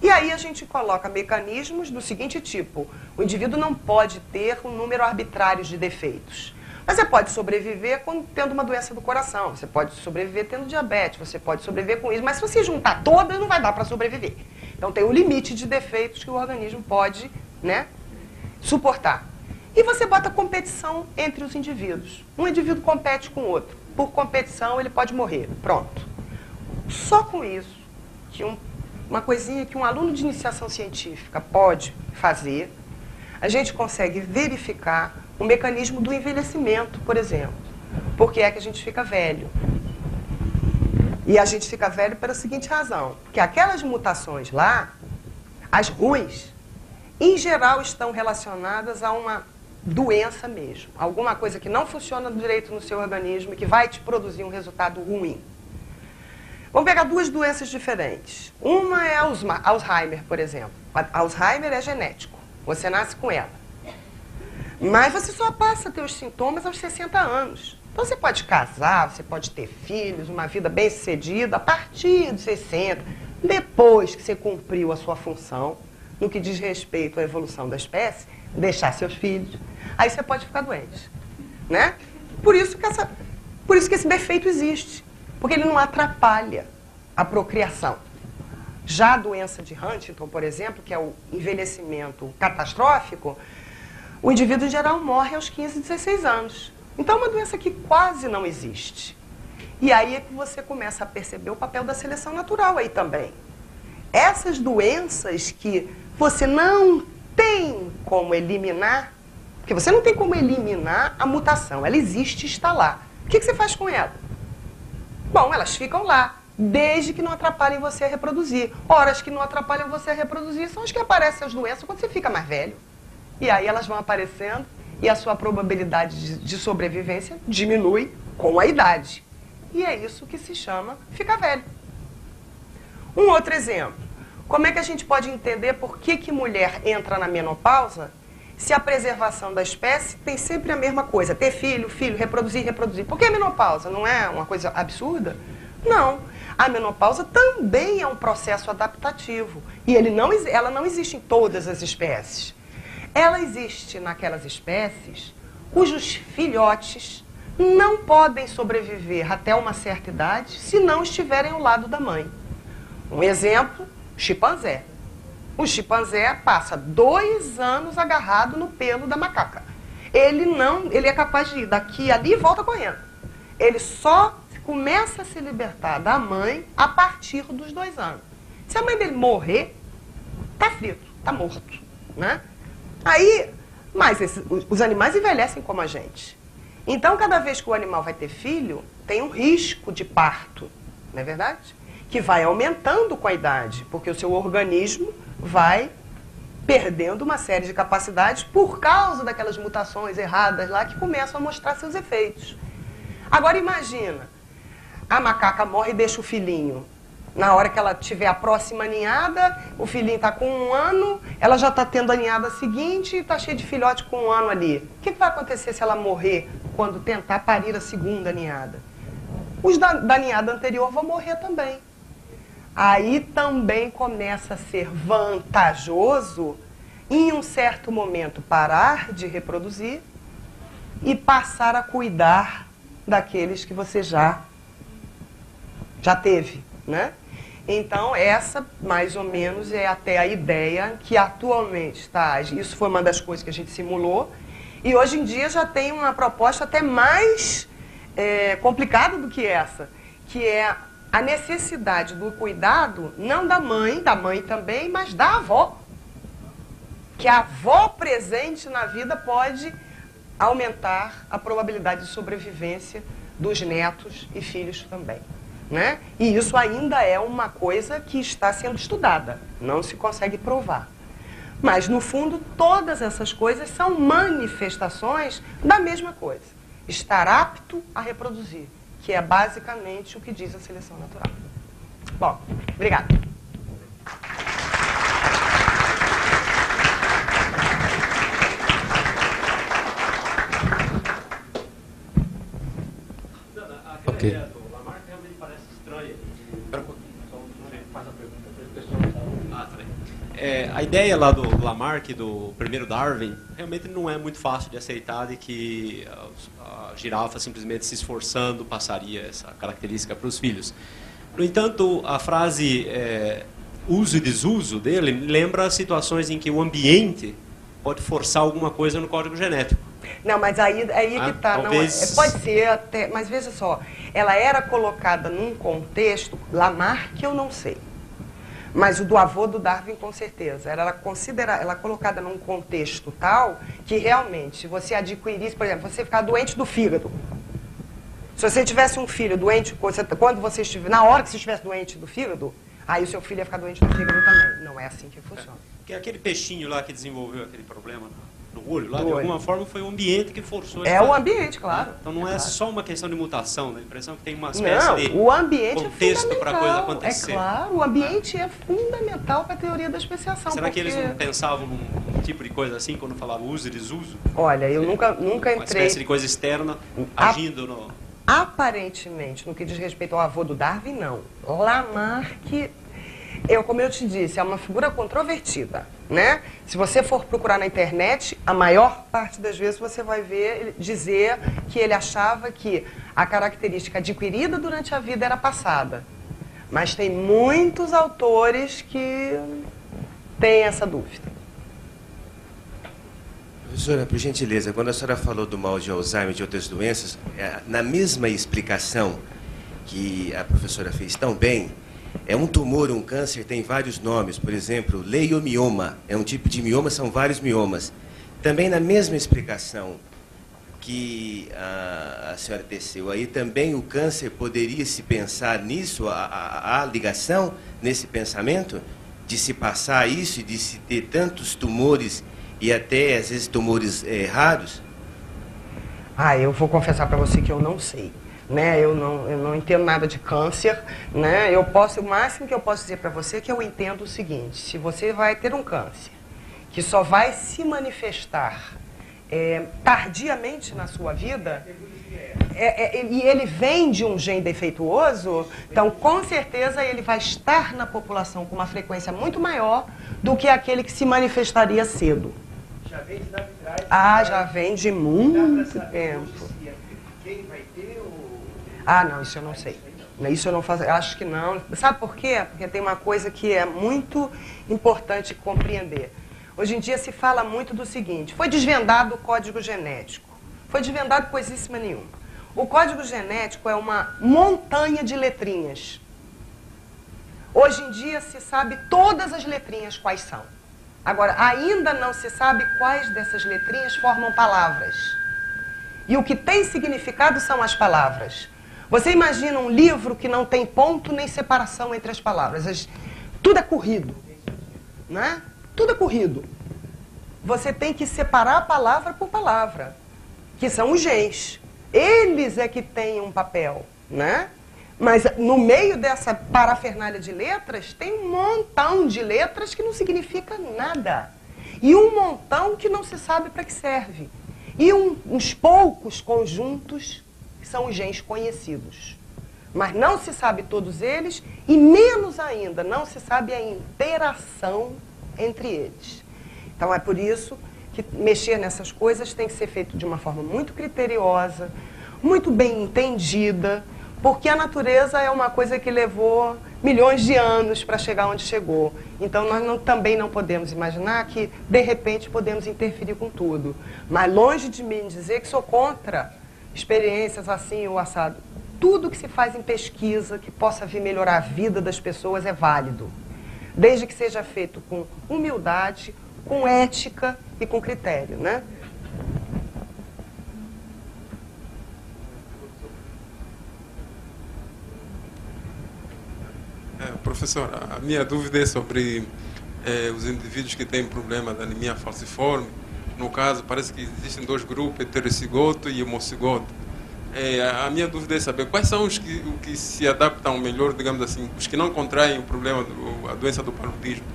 B: E aí a gente coloca mecanismos do seguinte tipo: o indivíduo não pode ter um número arbitrário de defeitos. Mas você pode sobreviver tendo uma doença do coração, você pode sobreviver tendo diabetes, você pode sobreviver com isso, mas se você juntar todas, não vai dar para sobreviver. Então tem um limite de defeitos que o organismo pode, né, suportar. E você bota competição entre os indivíduos. Um indivíduo compete com o outro. Por competição, ele pode morrer. Pronto. Só com isso, que uma coisinha que um aluno de iniciação científica pode fazer, a gente consegue verificar o mecanismo do envelhecimento, por exemplo. Por que é que a gente fica velho? E a gente fica velho pela seguinte razão: porque aquelas mutações lá, as ruins, em geral estão relacionadas a uma doença mesmo. Alguma coisa que não funciona direito no seu organismo e que vai te produzir um resultado ruim. Vamos pegar duas doenças diferentes. Uma é Alzheimer, por exemplo. Alzheimer é genético. Você nasce com ela. Mas você só passa a ter os sintomas aos 60 anos. Então você pode casar, você pode ter filhos, uma vida bem sucedida a partir dos 60, depois que você cumpriu a sua função, no que diz respeito à evolução da espécie, deixar seus filhos, aí você pode ficar doente, né? Por isso que esse defeito existe, porque ele não atrapalha a procriação. Já a doença de Huntington, por exemplo, que é o envelhecimento catastrófico, o indivíduo em geral morre aos 15, 16 anos. Então é uma doença que quase não existe. E aí é que você começa a perceber o papel da seleção natural aí também. Essas doenças que você não tem como eliminar, Porque você não tem como eliminar a mutação. Ela existe e está lá. O que você faz com ela? Bom, elas ficam lá, desde que não atrapalhem você a reproduzir. Ora, as que não atrapalham você a reproduzir são as que aparecem as doenças quando você fica mais velho. E aí elas vão aparecendo e a sua probabilidade de sobrevivência diminui com a idade. E é isso que se chama ficar velho. Um outro exemplo. Como é que a gente pode entender por que mulher entra na menopausa se a preservação da espécie tem sempre a mesma coisa? Ter filho, reproduzir, reproduzir. Por que a menopausa? Não é uma coisa absurda? Não. A menopausa também é um processo adaptativo. E ela não existe em todas as espécies. Ela existe naquelas espécies cujos filhotes não podem sobreviver até uma certa idade se não estiverem ao lado da mãe. Um exemplo, chimpanzé. O chimpanzé passa 2 anos agarrado no pelo da macaca. Ele é capaz de ir daqui e ali e volta correndo. Ele só começa a se libertar da mãe a partir dos 2 anos. Se a mãe dele morrer, tá frito, tá morto, né? Aí, mas os animais envelhecem como a gente. Então, cada vez que o animal vai ter filho, tem um risco de parto, não é verdade? Que vai aumentando com a idade, porque o seu organismo vai perdendo uma série de capacidades por causa daquelas mutações erradas lá que começam a mostrar seus efeitos. Agora imagina, a macaca morre e deixa o filhinho. Na hora que ela tiver a próxima ninhada, o filhinho está com 1 ano, ela já está tendo a ninhada seguinte e está cheia de filhote com 1 ano ali. O que vai acontecer se ela morrer quando tentar parir a segunda ninhada? Os da ninhada anterior vão morrer também. Aí também começa a ser vantajoso, em um certo momento, parar de reproduzir e passar a cuidar daqueles que você já teve, né? Então, essa, mais ou menos, é até a ideia que atualmente está. Isso foi uma das coisas que a gente simulou. E hoje em dia já tem uma proposta até mais complicada do que essa, que é a necessidade do cuidado, não da mãe também, mas da avó. Que a avó presente na vida pode aumentar a probabilidade de sobrevivência dos netos e filhos também. Né? E isso ainda é uma coisa que está sendo estudada, não se consegue provar. Mas, no fundo, todas essas coisas são manifestações da mesma coisa. Estar apto a reproduzir, que é basicamente o que diz a seleção natural. Bom, obrigada.
A: Ok.
C: A ideia lá do Lamarck, do primeiro Darwin, realmente não é muito fácil de aceitar de que a girafa simplesmente se esforçando passaria essa característica para os filhos. No entanto, a frase uso e desuso dele lembra situações em que o ambiente pode forçar alguma coisa no código genético.
B: Não, mas aí que está.
C: Talvez...
B: Pode ser até, mas veja só, ela era colocada num contexto, Lamarck eu não sei. Mas o do avô do Darwin, com certeza. Ela é colocada num contexto tal que realmente, se você adquirisse, por exemplo, você ficar doente do fígado. Se você tivesse um filho doente, na hora que você estivesse doente do fígado, aí o seu filho ia ficar doente do fígado também. Não é assim que funciona.
C: Porque aquele peixinho lá que desenvolveu aquele problema no olho, lá, de alguma forma foi o ambiente que forçou.
B: O ambiente, claro.
C: Então não é só uma questão de mutação, dá a impressão que tem uma espécie de
B: o ambiente
C: contexto para a coisa acontecer.
B: É claro, o ambiente é fundamental para a teoria da especiação.
C: Será que eles não pensavam num tipo de coisa assim quando falavam uso e desuso?
B: Olha, eu nunca entrei...
C: Uma espécie de coisa externa agindo no...
B: Aparentemente, no que diz respeito ao avô do Darwin, não. Lamarck... como eu te disse, é uma figura controvertida, né? Se você for procurar na internet, a maior parte das vezes você vai ver ele dizer que ele achava que a característica adquirida durante a vida era passada. Mas tem muitos autores que têm essa dúvida.
D: Professora, por gentileza, quando a senhora falou do mal de Alzheimer e de outras doenças, na mesma explicação que a professora fez tão bem, um tumor, um câncer, tem vários nomes. Por exemplo, leiomioma. É um tipo de mioma, são vários miomas. também na mesma explicação que a senhora teceu aí, também o câncer poderia se pensar nisso, a ligação nesse pensamento, de se passar isso e de se ter tantos tumores e até, às vezes, tumores raros?
B: Eu vou confessar para você que eu não sei. Né? Eu não entendo nada de câncer. Né? O máximo que eu posso dizer para você é que eu entendo o seguinte: se você vai ter um câncer que só vai se manifestar tardiamente na sua vida, e ele vem de um gene defeituoso, então com certeza ele vai estar na população com uma frequência muito maior do que aquele que se manifestaria cedo.
E: Já vem de lá de trás?
B: Já vem de muito tempo.
E: Quem vai ter ou...
B: Não, isso eu não sei. Isso eu não faço, acho que não. Sabe por quê? Porque tem uma coisa que é muito importante compreender. Hoje em dia se fala muito do seguinte: foi desvendado o código genético. Foi desvendado coisíssima nenhuma. O código genético é uma montanha de letrinhas. Hoje em dia se sabe todas as letrinhas quais são. Agora, ainda não se sabe quais dessas letrinhas formam palavras. E o que tem significado são as palavras. Você imagina um livro que não tem ponto nem separação entre as palavras. Tudo é corrido, né? Tudo é corrido. Você tem que separar palavra por palavra, que são os genes. Eles é que têm um papel, né? Mas no meio dessa parafernália de letras, tem um montão de letras que não significa nada. E um montão que não se sabe para que serve. E uns poucos conjuntos que são os genes conhecidos. Mas não se sabe todos eles, e menos ainda, não se sabe a interação entre eles. Então é por isso que mexer nessas coisas tem que ser feito de uma forma muito criteriosa, muito bem entendida, porque a natureza é uma coisa que levou milhões de anos para chegar onde chegou. Então nós também não podemos imaginar que, de repente, podemos interferir com tudo. Mas longe de mim dizer que sou contra experiências assim ou assado. Tudo que se faz em pesquisa, que possa vir melhorar a vida das pessoas, é válido. Desde que seja feito com humildade, com ética e com critério, né?
F: Professor, a minha dúvida é sobre os indivíduos que têm problema da anemia falciforme. No caso, parece que existem dois grupos, heterocigoto e homocigoto. A minha dúvida é saber quais são os que se adaptam melhor, digamos assim, os que não contraem o problema, a doença do paludismo.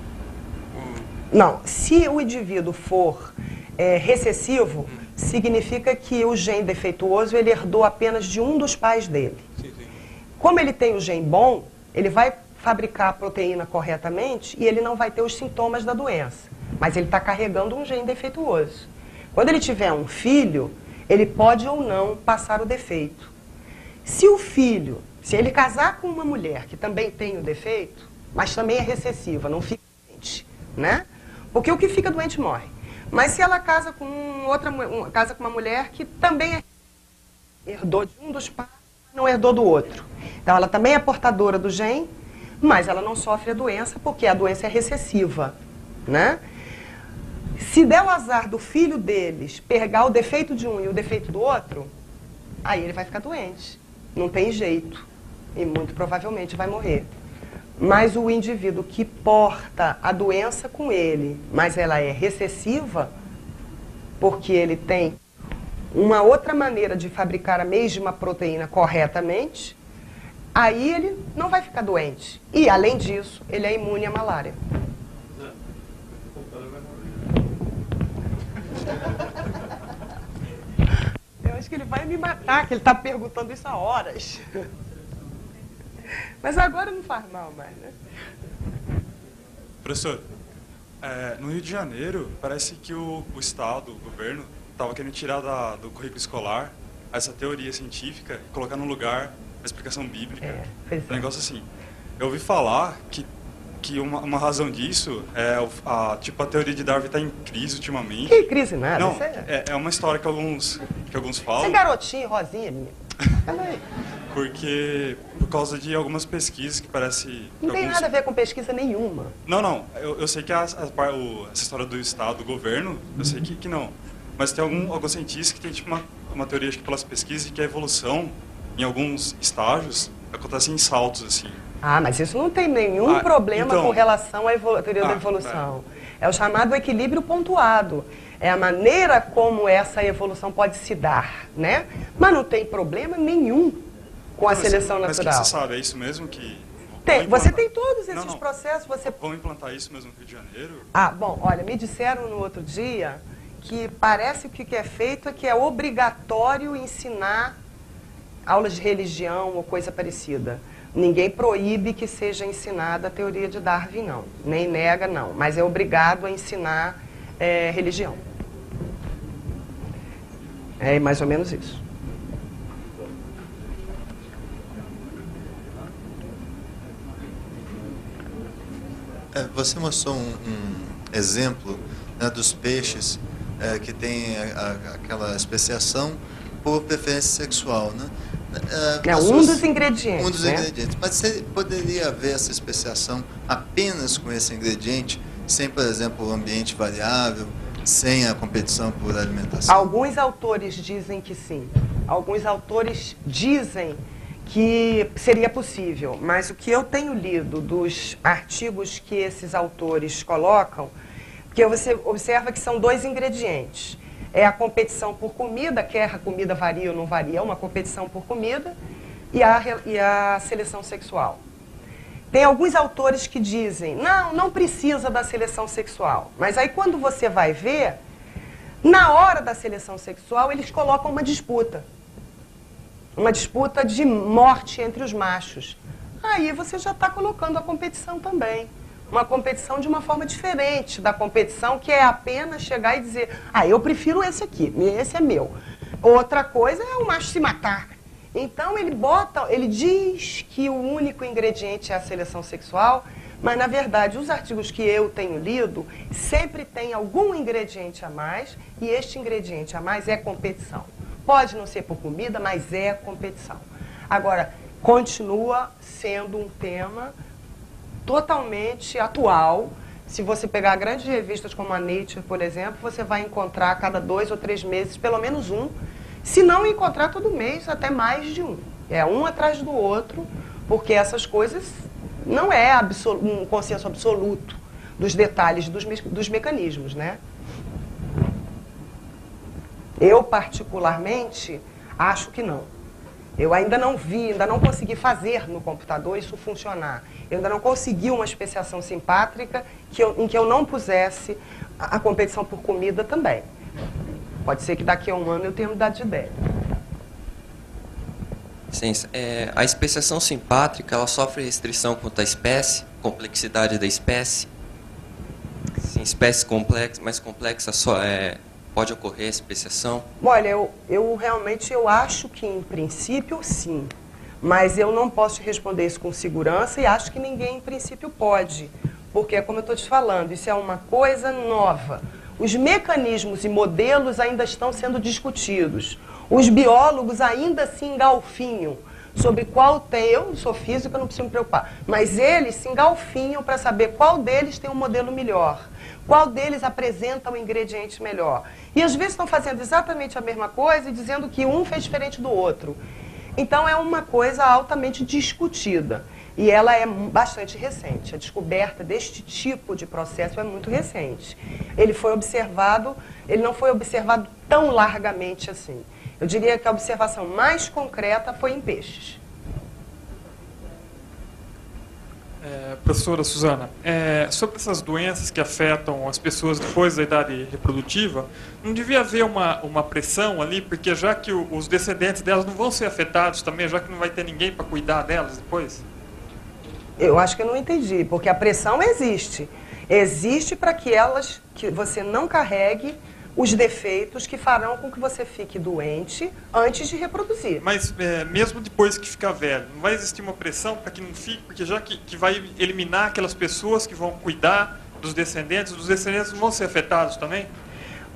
B: Não, se o indivíduo for recessivo, significa que o gene defeituoso ele herdou apenas de um dos pais dele.
F: Sim.
B: Como ele tem o gene bom, ele vai fabricar a proteína corretamente e ele não vai ter os sintomas da doença. Mas ele está carregando um gene defeituoso. Quando ele tiver um filho, ele pode ou não passar o defeito. Se o filho, se ele casar com uma mulher que também tem o defeito, mas também é recessiva, não fica doente, né? Porque o que fica doente morre. Mas se ela casa com uma mulher que também herdou de um dos pais, não herdou do outro. Então ela também é portadora do gene, mas ela não sofre a doença porque a doença é recessiva, né? Se der o azar do filho deles pegar o defeito de um e o defeito do outro, aí ele vai ficar doente. Não tem jeito. E muito provavelmente vai morrer. Mas o indivíduo que porta a doença com ele, mas ela é recessiva, porque ele tem uma outra maneira de fabricar a mesma proteína corretamente, aí ele não vai ficar doente. E, além disso, ele é imune à malária. Eu acho que ele vai me matar, que ele está perguntando isso há horas. Mas agora não faz mal mais, né?
G: Professor, no Rio de Janeiro, parece que o Estado, o governo, estava querendo tirar do currículo escolar essa teoria científica e colocar no lugar a explicação bíblica. Um negócio assim. Eu ouvi falar que uma razão disso a teoria de Darwin está em crise ultimamente.
B: Que crise nada?
G: Não, é uma história que alguns falam.
B: Você é garotinho, rosinha, menino. Fala aí.
G: Porque, por causa de algumas pesquisas que parece...
B: Não tem nada a ver com pesquisa nenhuma.
G: Não. Eu sei que essa história do Estado, do governo, eu sei que não. Mas tem alguns cientistas que tem tipo uma teoria, acho que pelas pesquisas, que a evolução, em alguns estágios, acontece em saltos, assim.
B: Ah, mas isso não tem nenhum problema com relação à teoria da evolução. É o chamado equilíbrio pontuado. É a maneira como essa evolução pode se dar, né? Mas não tem problema nenhum com a seleção natural.
G: Mas você sabe, é isso mesmo que...
B: Você tem todos esses processos.
G: Vão implantar isso mesmo no Rio de Janeiro?
B: Ah, bom, olha, me disseram no outro dia que parece que o que é feito é que é obrigatório ensinar aulas de religião ou coisa parecida. Ninguém proíbe que seja ensinada a teoria de Darwin, não. Nem nega, não. Mas é obrigado a ensinar religião. É mais ou menos isso.
H: Você mostrou um exemplo, né, dos peixes que tem aquela especiação por preferência sexual, né?
B: Um dos ingredientes.
H: Um dos ingredientes. Mas você poderia haver essa especiação apenas com esse ingrediente, sem, por exemplo, o ambiente variável, sem a competição por alimentação?
B: Alguns autores dizem que sim. Alguns autores dizem que seria possível, mas o que eu tenho lido dos artigos que esses autores colocam, porque você observa que são dois ingredientes. É a competição por comida, quer a comida varia ou não varia, é uma competição por comida, e a seleção sexual. Tem alguns autores que dizem, não precisa da seleção sexual. Mas aí quando você vai ver, na hora da seleção sexual, eles colocam uma disputa. Uma disputa de morte entre os machos. Aí você já está colocando a competição também. Uma competição de uma forma diferente da competição que é apenas chegar e dizer, eu prefiro esse aqui, esse é meu. Outra coisa é o macho se matar. Então ele diz que o único ingrediente é a seleção sexual, mas na verdade os artigos que eu tenho lido sempre tem algum ingrediente a mais, e este ingrediente a mais é competição. Pode não ser por comida, mas é competição. Agora, continua sendo um tema totalmente atual. Se você pegar grandes revistas como a Nature, por exemplo, você vai encontrar a cada 2 ou 3 meses pelo menos um. Se não encontrar todo mês, até mais de um. É um atrás do outro, porque essas coisas não é um consenso absoluto dos detalhes dos mecanismos, né? Eu, particularmente, acho que não. Eu ainda não vi, ainda não consegui fazer no computador isso funcionar. Eu ainda não consegui uma especiação simpátrica em que eu não pusesse a competição por comida também. Pode ser que daqui a um ano eu tenha mudado de ideia.
I: Sim, a especiação simpátrica, ela sofre restrição quanto à espécie, complexidade da espécie. Sim, espécie mais complexa só pode ocorrer especiação?
B: Olha, eu realmente acho que em princípio sim, mas eu não posso te responder isso com segurança e acho que ninguém em princípio pode, porque como eu estou te falando, isso é uma coisa nova. Os mecanismos e modelos ainda estão sendo discutidos. Os biólogos ainda se engalfinham sobre qual tem... Eu sou física, não preciso me preocupar. Mas eles se engalfinham para saber qual deles tem um modelo melhor. Qual deles apresenta um ingrediente melhor. E às vezes estão fazendo exatamente a mesma coisa e dizendo que um fez diferente do outro. Então é uma coisa altamente discutida. E ela é bastante recente. A descoberta deste tipo de processo é muito recente. Ele não foi observado tão largamente assim. Eu diria que a observação mais concreta foi em peixes.
J: Professora Suzana, sobre essas doenças que afetam as pessoas depois da idade reprodutiva, não devia haver uma pressão ali, porque já que os descendentes delas não vão ser afetados também, já que não vai ter ninguém para cuidar delas depois?
B: Eu acho que eu não entendi, porque a pressão existe. Existe para que você não carregue os defeitos que farão com que você fique doente antes de reproduzir.
J: Mas mesmo depois que ficar velho, não vai existir uma pressão para que não fique, porque já que vai eliminar aquelas pessoas que vão cuidar dos descendentes não vão ser afetados também?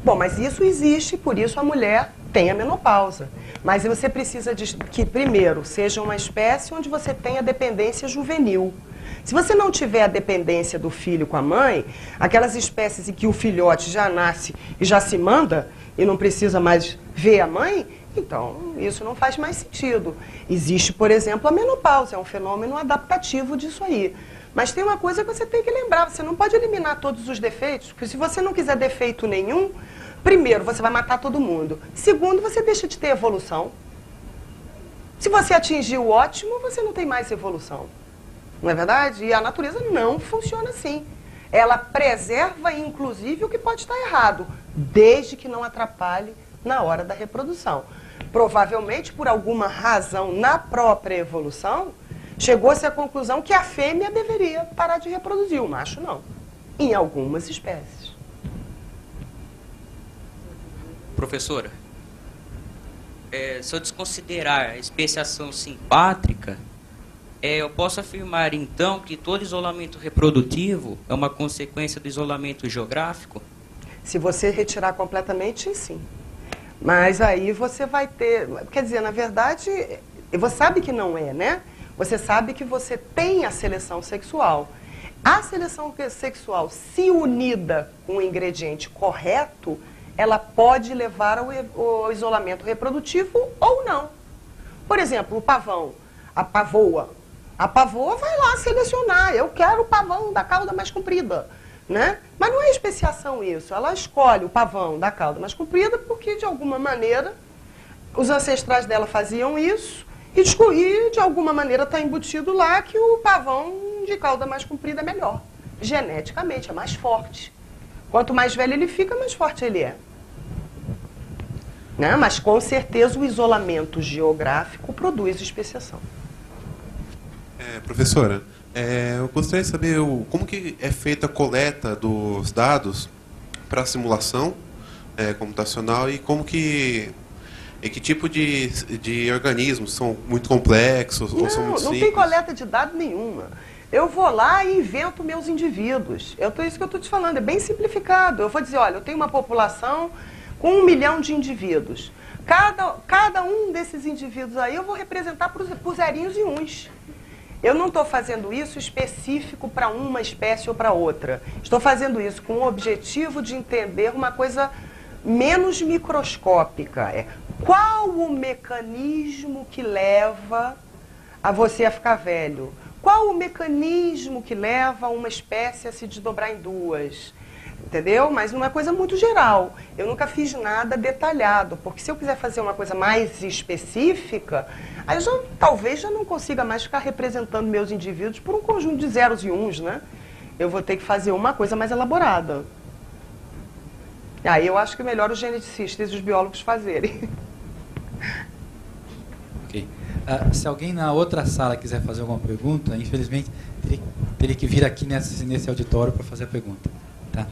B: Bom, mas isso existe, por isso a mulher tem a menopausa. Mas você precisa de que, primeiro, seja uma espécie onde você tenha dependência juvenil. Se você não tiver a dependência do filho com a mãe, aquelas espécies em que o filhote já nasce e já se manda e não precisa mais ver a mãe, então isso não faz mais sentido. Existe, por exemplo, a menopausa, é um fenômeno adaptativo disso aí. Mas tem uma coisa que você tem que lembrar, você não pode eliminar todos os defeitos, porque se você não quiser defeito nenhum, primeiro, você vai matar todo mundo. Segundo, você deixa de ter evolução. Se você atingir o ótimo, você não tem mais evolução. Não é verdade? E a natureza não funciona assim. Ela preserva, inclusive, o que pode estar errado, desde que não atrapalhe na hora da reprodução. Provavelmente, por alguma razão na própria evolução, chegou-se à conclusão que a fêmea deveria parar de reproduzir, o macho não. Em algumas espécies.
K: Professora, se eu desconsiderar a especiação simpátrica, eu posso afirmar, então, que todo isolamento reprodutivo é uma consequência do isolamento geográfico?
B: Se você retirar completamente, sim. Mas aí você vai ter... Quer dizer, na verdade, você sabe que não é, né? Você sabe que você tem a seleção sexual. A seleção sexual, se unida com o ingrediente correto, ela pode levar ao isolamento reprodutivo ou não. Por exemplo, o pavão, a pavoa. A pavoa vai lá selecionar, eu quero o pavão da cauda mais comprida, né? Mas não é especiação isso, ela escolhe o pavão da cauda mais comprida porque, de alguma maneira, os ancestrais dela faziam isso e de alguma maneira está embutido lá que o pavão de cauda mais comprida é melhor. Geneticamente, é mais forte. Quanto mais velho ele fica, mais forte ele é. Né? Mas, com certeza, o isolamento geográfico produz especiação.
L: Professora, eu gostaria de saber como que é feita a coleta dos dados para a simulação computacional e que tipo de organismos são muito complexos ou são muito simples? Não tem
B: coleta de dados nenhuma. Eu vou lá e invento meus indivíduos. Isso que eu estou te falando, é bem simplificado. Eu vou dizer, olha, eu tenho uma população com 1 milhão de indivíduos. Cada um desses indivíduos aí eu vou representar por zerinhos e uns. Eu não estou fazendo isso específico para uma espécie ou para outra. Estou fazendo isso com o objetivo de entender uma coisa menos microscópica. Qual o mecanismo que leva a você a ficar velho? Qual o mecanismo que leva uma espécie a se desdobrar em duas? Entendeu? Mas uma coisa muito geral. Eu nunca fiz nada detalhado, porque se eu quiser fazer uma coisa mais específica, aí eu talvez já não consiga mais ficar representando meus indivíduos por um conjunto de zeros e uns, né? Eu vou ter que fazer uma coisa mais elaborada. Aí eu acho que é melhor os geneticistas e os biólogos fazerem.
A: Ok. Se alguém na outra sala quiser fazer alguma pergunta, infelizmente teria que vir aqui nesse auditório para fazer a pergunta. Tá?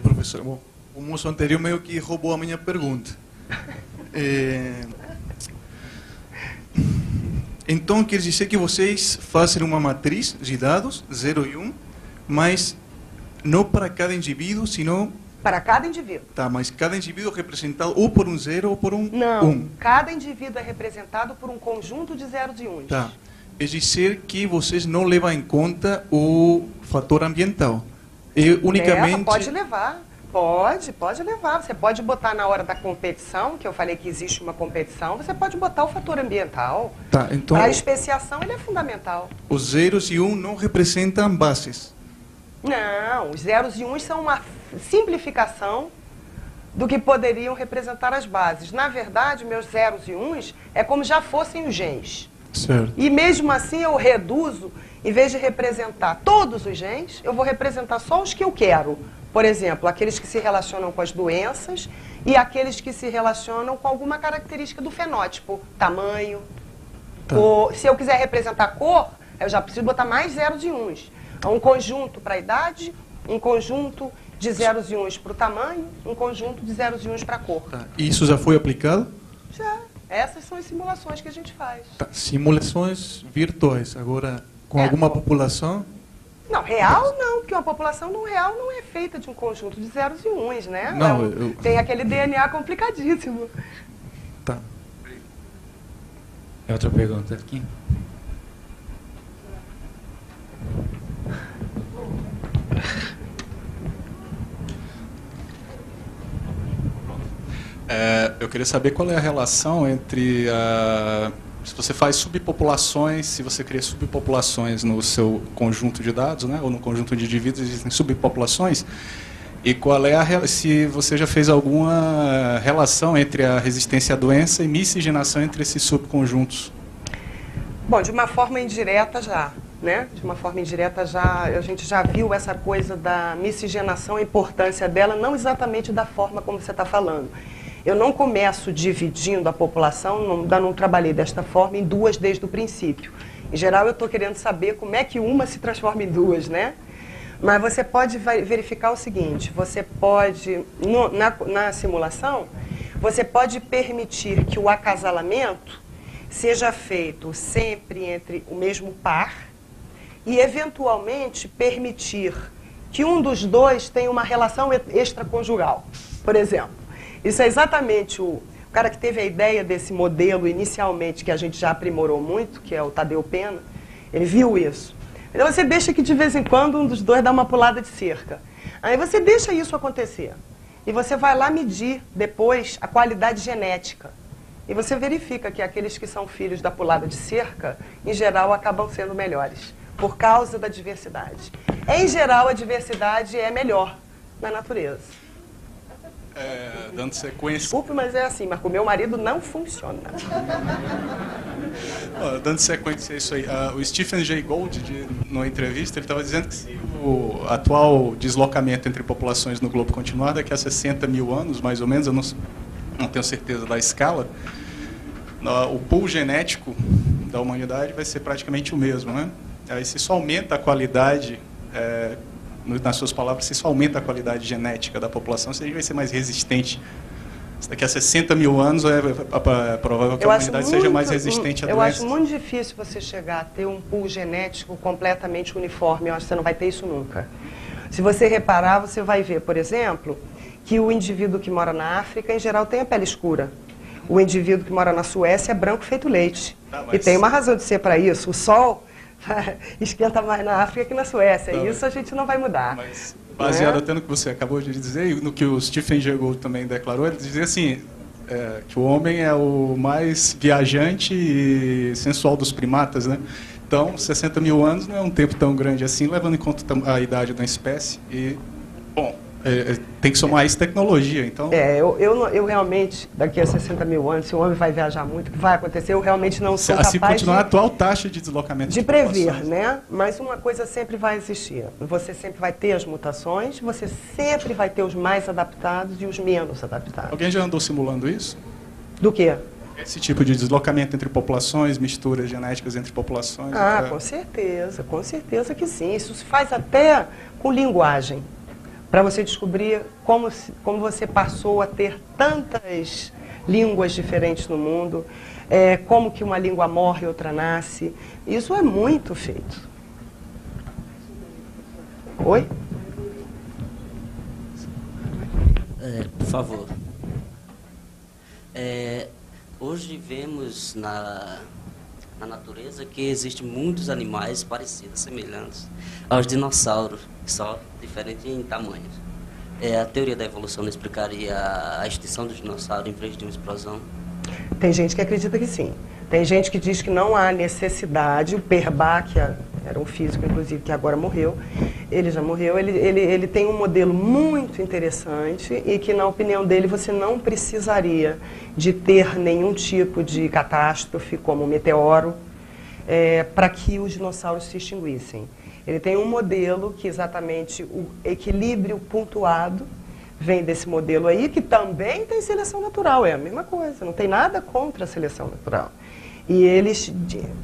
M: Professor, bom, o moço anterior meio que roubou a minha pergunta. Então, quer dizer que vocês fazem uma matriz de dados, 0 e 1, mas não para cada indivíduo, senão...
B: Para cada indivíduo.
M: Tá, mas cada indivíduo é representado ou por um 0 ou por um 1.
B: Não, cada indivíduo é representado por um conjunto de zeros e uns.
M: Tá. É dizer que vocês não levam em conta o fator ambiental. Unicamente...
B: Pode levar. Pode levar. Você pode botar na hora da competição, que eu falei que existe uma competição, você pode botar o fator ambiental.
M: Tá, então...
B: Para a especiação, ele é fundamental.
M: Os zeros e 1 não representam bases.
B: Não, os zeros e uns são uma simplificação do que poderiam representar as bases. Na verdade, meus zeros e uns é como já fossem os genes.
M: Certo.
B: E mesmo assim eu reduzo, em vez de representar todos os genes, eu vou representar só os que eu quero. Por exemplo, aqueles que se relacionam com as doenças e aqueles que se relacionam com alguma característica do fenótipo, tamanho, cor. Se eu quiser representar cor, eu já preciso botar mais zeros e uns. Um conjunto para a idade, um conjunto de zeros e uns para o tamanho, um conjunto de zeros e uns para a cor.
M: Tá. Isso já foi aplicado?
B: Já. Essas são as simulações que a gente faz.
M: Tá. Simulações virtuais. Agora, com alguma população?
B: Não, real não, porque uma população não real não é feita de um conjunto de zeros e uns, né?
M: Não,
B: tem aquele DNA complicadíssimo.
M: Tá.
A: É outra pergunta aqui?
N: Eu queria saber qual é a relação entre se você faz subpopulações, se você cria subpopulações no seu conjunto de dados, né, ou no conjunto de indivíduos existem subpopulações, e qual é se você já fez alguma relação entre a resistência à doença e miscigenação entre esses subconjuntos.
B: Bom, de uma forma indireta já, né? De uma forma indireta já, a gente já viu essa coisa da miscigenação, a importância dela, não exatamente da forma como você está falando. Eu não começo dividindo a população, ainda não trabalhei desta forma, em duas desde o princípio. Em geral, eu estou querendo saber como é que uma se transforma em duas, né? Mas você pode verificar o seguinte, você pode, na simulação, você pode permitir que o acasalamento seja feito sempre entre o mesmo par e, eventualmente, permitir que um dos dois tenha uma relação extraconjugal, por exemplo. Isso é exatamente o cara que teve a ideia desse modelo inicialmente, que a gente já aprimorou muito, que é o Tadeu Pena, ele viu isso. Então você deixa que de vez em quando um dos dois dá uma pulada de cerca. Aí você deixa isso acontecer. E você vai lá medir depois a qualidade genética. E você verifica que aqueles que são filhos da pulada de cerca, em geral, acabam sendo melhores, por causa da diversidade. Em geral, a diversidade é melhor na natureza.
N: Dando sequência...
B: Desculpe, mas é assim, mas com o meu marido não funciona.
N: Dando sequência a isso aí, o Stephen Jay Gould, numa entrevista, ele estava dizendo que se o atual deslocamento entre populações no globo continuar daqui a 60 mil anos, mais ou menos, eu não tenho certeza da escala, o pool genético da humanidade vai ser praticamente o mesmo, né? Aí se isso aumenta a qualidade, nas suas palavras, se isso aumenta a qualidade genética da população, se a gente vai ser mais resistente. Daqui a 60 mil anos é provável que a humanidade seja mais resistente a doenças.
B: Eu acho muito difícil você chegar a ter um pool genético completamente uniforme. Eu acho que você não vai ter isso nunca. Se você reparar, você vai ver, por exemplo, que o indivíduo que mora na África, em geral, tem a pele escura. O indivíduo que mora na Suécia é branco feito leite. E tem uma razão de ser para isso. O sol esquenta mais na África que na Suécia. Isso a gente não vai mudar.
N: Mas, baseado até no que você acabou de dizer, e no que o Stephen Jay Gould também declarou, ele dizia assim, que o homem é o mais viajante e sensual dos primatas, né? Então, 60 mil anos não é um tempo tão grande assim, levando em conta a idade da espécie. E, bom, tem que somar isso tecnologia, então...
B: Eu realmente, daqui a 60 mil anos, se o homem vai viajar muito, o que vai acontecer, eu realmente não sou
N: assim
B: capaz
N: continuar a atual taxa de deslocamento
B: de prever, né? Mas uma coisa sempre vai existir. Você sempre vai ter as mutações, você sempre vai ter os mais adaptados e os menos adaptados.
N: Alguém já andou simulando isso?
B: Do quê?
N: Esse tipo de deslocamento entre populações, misturas genéticas entre populações?
B: Com certeza que sim. Isso se faz até com linguagem, para você descobrir como você passou a ter tantas línguas diferentes no mundo, como que uma língua morre e outra nasce. Isso é muito feito. Oi?
O: Por favor. Hoje vemos na natureza que existem muitos animais parecidos, semelhantes aos dinossauros, só diferentes em tamanho. A teoria da evolução não explicaria a extinção dos dinossauros em vez de uma explosão?
B: Tem gente que acredita que sim. Tem gente que diz que não há necessidade. O Perbach, que era um físico, inclusive, que agora morreu, ele já morreu, ele tem um modelo muito interessante e que, na opinião dele, você não precisaria de ter nenhum tipo de catástrofe, como um meteoro, para que os dinossauros se extinguissem. Ele tem um modelo que exatamente o equilíbrio pontuado vem desse modelo aí, que também tem seleção natural, é a mesma coisa, não tem nada contra a seleção natural. E eles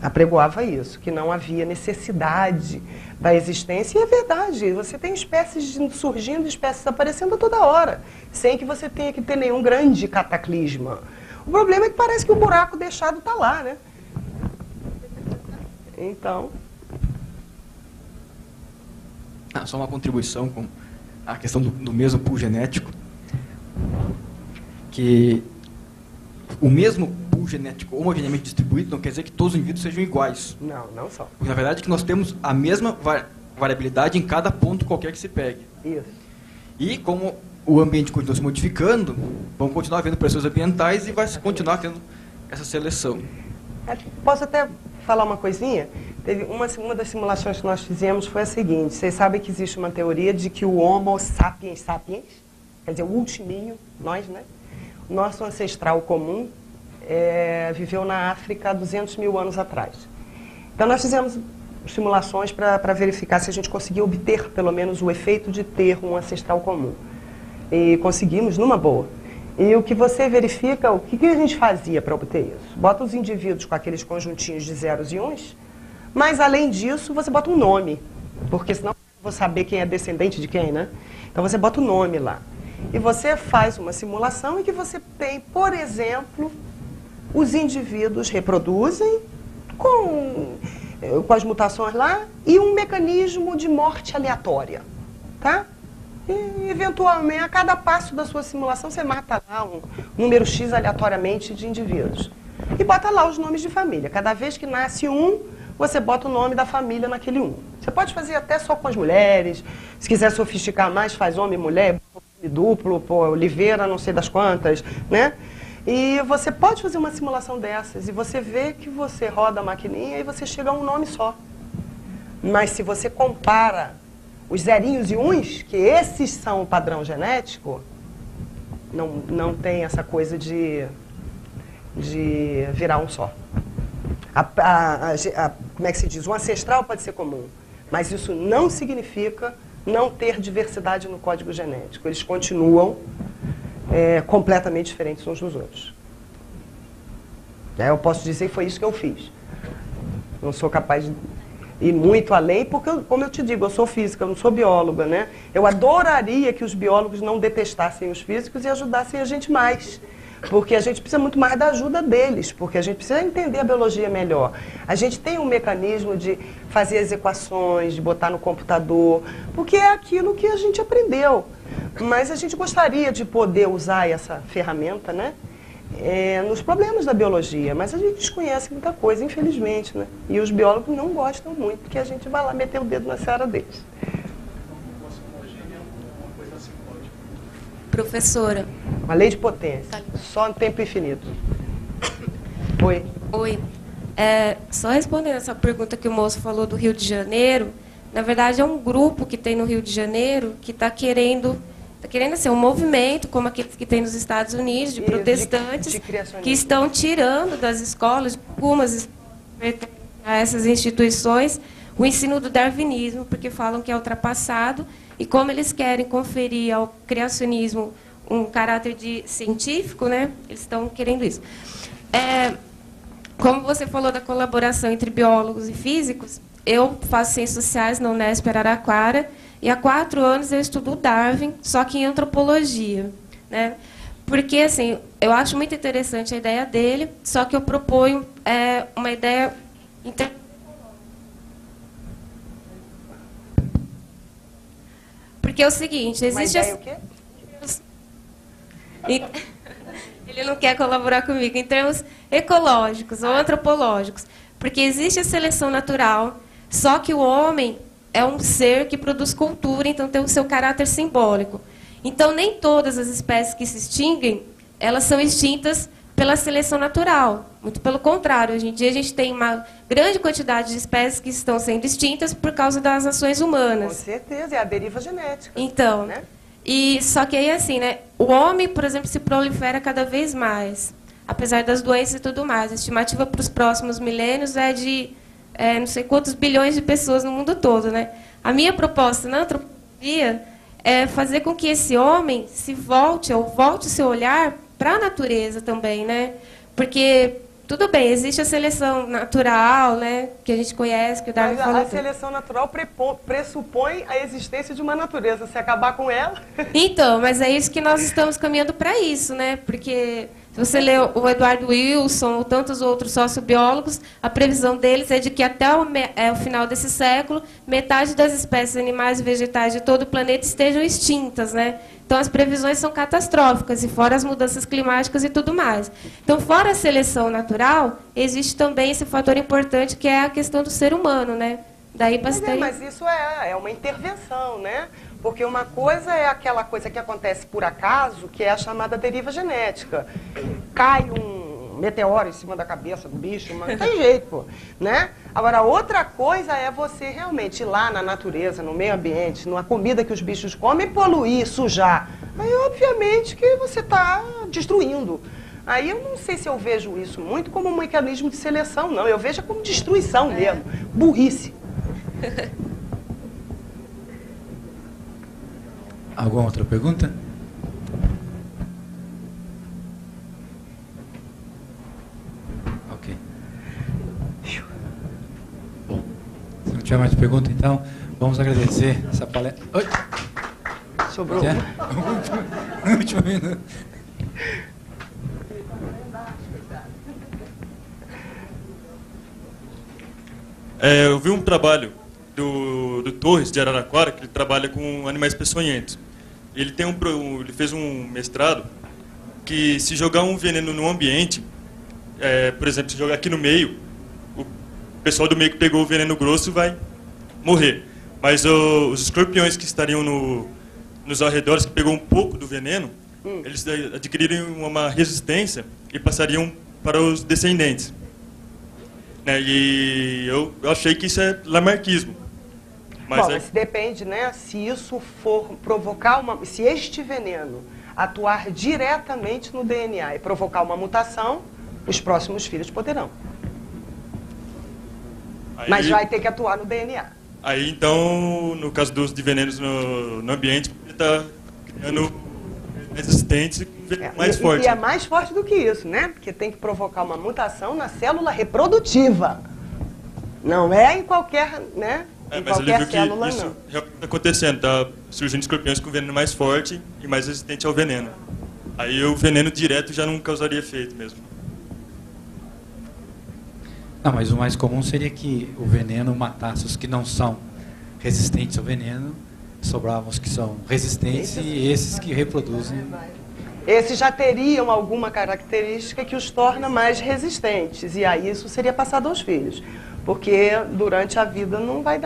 B: apregoava isso, que não havia necessidade da existência, e é verdade, você tem espécies surgindo, espécies aparecendo a toda hora, sem que você tenha que ter nenhum grande cataclisma. O problema é que parece que o buraco deixado está lá, né?
P: Só uma contribuição com a questão do mesmo pool genético, que o mesmo pool genético homogeneamente distribuído não quer dizer que todos os indivíduos sejam iguais.
B: Não, não são.
P: Porque, na verdade, que nós temos a mesma variabilidade em cada ponto qualquer que se pegue.
B: Isso.
P: E como o ambiente continua se modificando, vão continuar havendo pressões ambientais e vai continuar tendo essa seleção.
B: Posso até falar uma coisinha? Teve uma das simulações que nós fizemos foi a seguinte: vocês sabem que existe uma teoria de que o Homo sapiens sapiens, quer dizer, o ultiminho, nós, né? O nosso ancestral comum viveu na África há 200 mil anos atrás. Então nós fizemos simulações para verificar se a gente conseguia obter pelo menos o efeito de ter um ancestral comum. E conseguimos numa boa. E o que você verifica, o que a gente fazia para obter isso? Bota os indivíduos com aqueles conjuntinhos de zeros e uns, mas além disso você bota um nome, porque senão eu vou saber quem é descendente de quem, né? Então você bota o nome lá. E você faz uma simulação em que você tem, por exemplo, os indivíduos reproduzem com as mutações lá e um mecanismo de morte aleatória, tá? E, eventualmente, a cada passo da sua simulação, você mata lá um número X aleatoriamente de indivíduos. E bota lá os nomes de família. Cada vez que nasce um, você bota o nome da família naquele um. Você pode fazer até só com as mulheres. Se quiser sofisticar mais, faz homem e mulher, duplo, Oliveira, não sei das quantas, né? E você pode fazer uma simulação dessas e você vê que você roda a maquininha e você chega a um nome só. Mas se você compara os zerinhos e uns, que esses são o padrão genético, não tem essa coisa de virar um só. Como é que se diz? O ancestral pode ser comum, mas isso não significa não ter diversidade no código genético. Eles continuam completamente diferentes uns dos outros. Eu posso dizer que foi isso que eu fiz. Não sou capaz de ir muito além, porque, como eu te digo, eu sou física, eu não sou bióloga, né? Eu adoraria que os biólogos não detestassem os físicos e ajudassem a gente mais. Porque a gente precisa muito mais da ajuda deles, porque a gente precisa entender a biologia melhor. A gente tem um mecanismo de fazer as equações, de botar no computador, porque é aquilo que a gente aprendeu. Mas a gente gostaria de poder usar essa ferramenta, né, nos problemas da biologia, mas a gente desconhece muita coisa, infelizmente, né? E os biólogos não gostam muito, porque a gente vai lá meter o dedo na seara deles.
Q: Professora.
B: Uma lei de potência, só no tempo infinito. Oi.
Q: Oi. Só respondendo essa pergunta que o moço falou do Rio de Janeiro, na verdade é um grupo que tem no Rio de Janeiro que está querendo ser um movimento, como aqueles que tem nos Estados Unidos, de protestantes, que estão tirando das escolas, algumas a essas instituições, o ensino do darwinismo, porque falam que é ultrapassado, e como eles querem conferir ao criacionismo um caráter científico, né, eles estão querendo isso. Como você falou da colaboração entre biólogos e físicos, eu faço ciências sociais na Unesp Araraquara, e há 4 anos eu estudo Darwin, só que em antropologia, né? Porque, assim, eu acho muito interessante a ideia dele, só que eu proponho uma ideia... Porque é o seguinte, existe...
B: Uma ideia o quê?
Q: Ele não quer colaborar comigo em termos ecológicos ou antropológicos, porque existe a seleção natural, só que o homem é um ser que produz cultura, então tem o seu caráter simbólico. Então, nem todas as espécies que se extinguem, elas são extintas pela seleção natural. Muito pelo contrário, hoje em dia a gente tem uma grande quantidade de espécies que estão sendo extintas por causa das ações humanas.
B: Com certeza, é a deriva genética.
Q: Então,
B: né?
Q: Só que aí, assim, né, o homem, por exemplo, se prolifera cada vez mais, apesar das doenças e tudo mais. A estimativa para os próximos milênios é de não sei quantos bilhões de pessoas no mundo todo, né? A minha proposta na antropologia é fazer com que esse homem volte o seu olhar para a natureza também, né? Porque, tudo bem, existe a seleção natural, né? Que a gente conhece, que o Darwin falou.
B: A seleção natural pressupõe a existência de uma natureza. Se acabar com ela...
Q: Então, mas é isso que nós estamos caminhando para isso, né? Porque Se você lê o Eduardo Wilson ou tantos outros sociobiólogos, a previsão deles é de que até o final desse século, metade das espécies animais e vegetais de todo o planeta estejam extintas, né? Então, as previsões são catastróficas, e fora as mudanças climáticas e tudo mais. Então, fora a seleção natural, existe também esse fator importante, que é a questão do ser humano, né? Daí bastante...
B: Mas isso é uma intervenção, né? Porque uma coisa é aquela coisa que acontece por acaso, que é a chamada deriva genética. Cai um meteoro em cima da cabeça do bicho, mas não tem jeito, né? Agora, outra coisa é você realmente ir lá na natureza, no meio ambiente, numa comida que os bichos comem, poluir, sujar. Aí, obviamente, que você está destruindo. Aí eu não sei se eu vejo isso muito como um mecanismo de seleção, não. Eu vejo como destruição mesmo, burrice.
A: Alguma outra pergunta? Ok. Bom, se não tiver mais pergunta, então, vamos agradecer essa palestra. Oi!
B: Sobrou.
A: Último minuto.
R: Eu vi um trabalho do Torres, de Araraquara, que ele trabalha com animais peçonhentos. Ele fez um mestrado que, se jogar um veneno no ambiente, por exemplo, se jogar aqui no meio, o pessoal do meio que pegou o veneno grosso vai morrer. Mas os escorpiões que estariam nos arredores, que pegou um pouco do veneno, eles adquiririam uma resistência e passariam para os descendentes. Né? E eu achei que isso é lamarquismo.
B: Mas depende, né? Se isso for provocar se este veneno atuar diretamente no DNA e provocar uma mutação, os próximos filhos poderão. Mas vai ter que atuar no DNA.
R: Aí, então, no caso de venenos no ambiente, ele está criando resistentes mais fortes.
B: E é mais forte do que isso, né? Porque tem que provocar uma mutação na célula reprodutiva. Não é em qualquer, né?
R: Mas ele viu que isso já está acontecendo, está surgindo escorpiões com veneno mais forte e mais resistente ao veneno. Aí o veneno direto já não causaria efeito mesmo.
A: Não, mas o mais comum seria que o veneno matasse os que não são resistentes ao veneno, sobravam os que são resistentes e esses que reproduzem.
B: Esses já teriam alguma característica que os torna mais resistentes, e aí isso seria passado aos filhos. Porque durante a vida não vai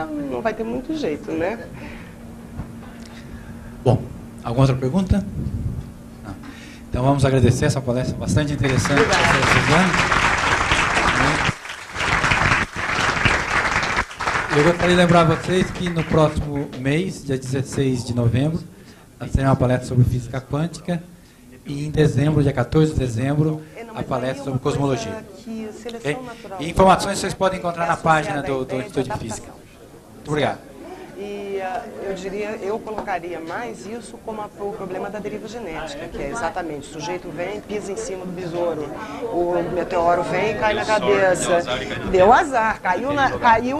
B: ter muito jeito, né?
A: Bom, alguma outra pergunta? Não. Então vamos agradecer essa palestra bastante interessante. Eu gostaria de lembrar a vocês que no próximo mês, dia 16 de novembro, nós teremos uma palestra sobre física quântica, e em dezembro, dia 14 de dezembro, a palestra sobre cosmologia. Okay? E informações vocês podem encontrar na página do Instituto de Física. Muito obrigado.
B: E eu colocaria mais isso como o problema da deriva genética, que é exatamente, o sujeito vem, pisa em cima do besouro, o meteoro vem e cai na cabeça. Deu azar, caiu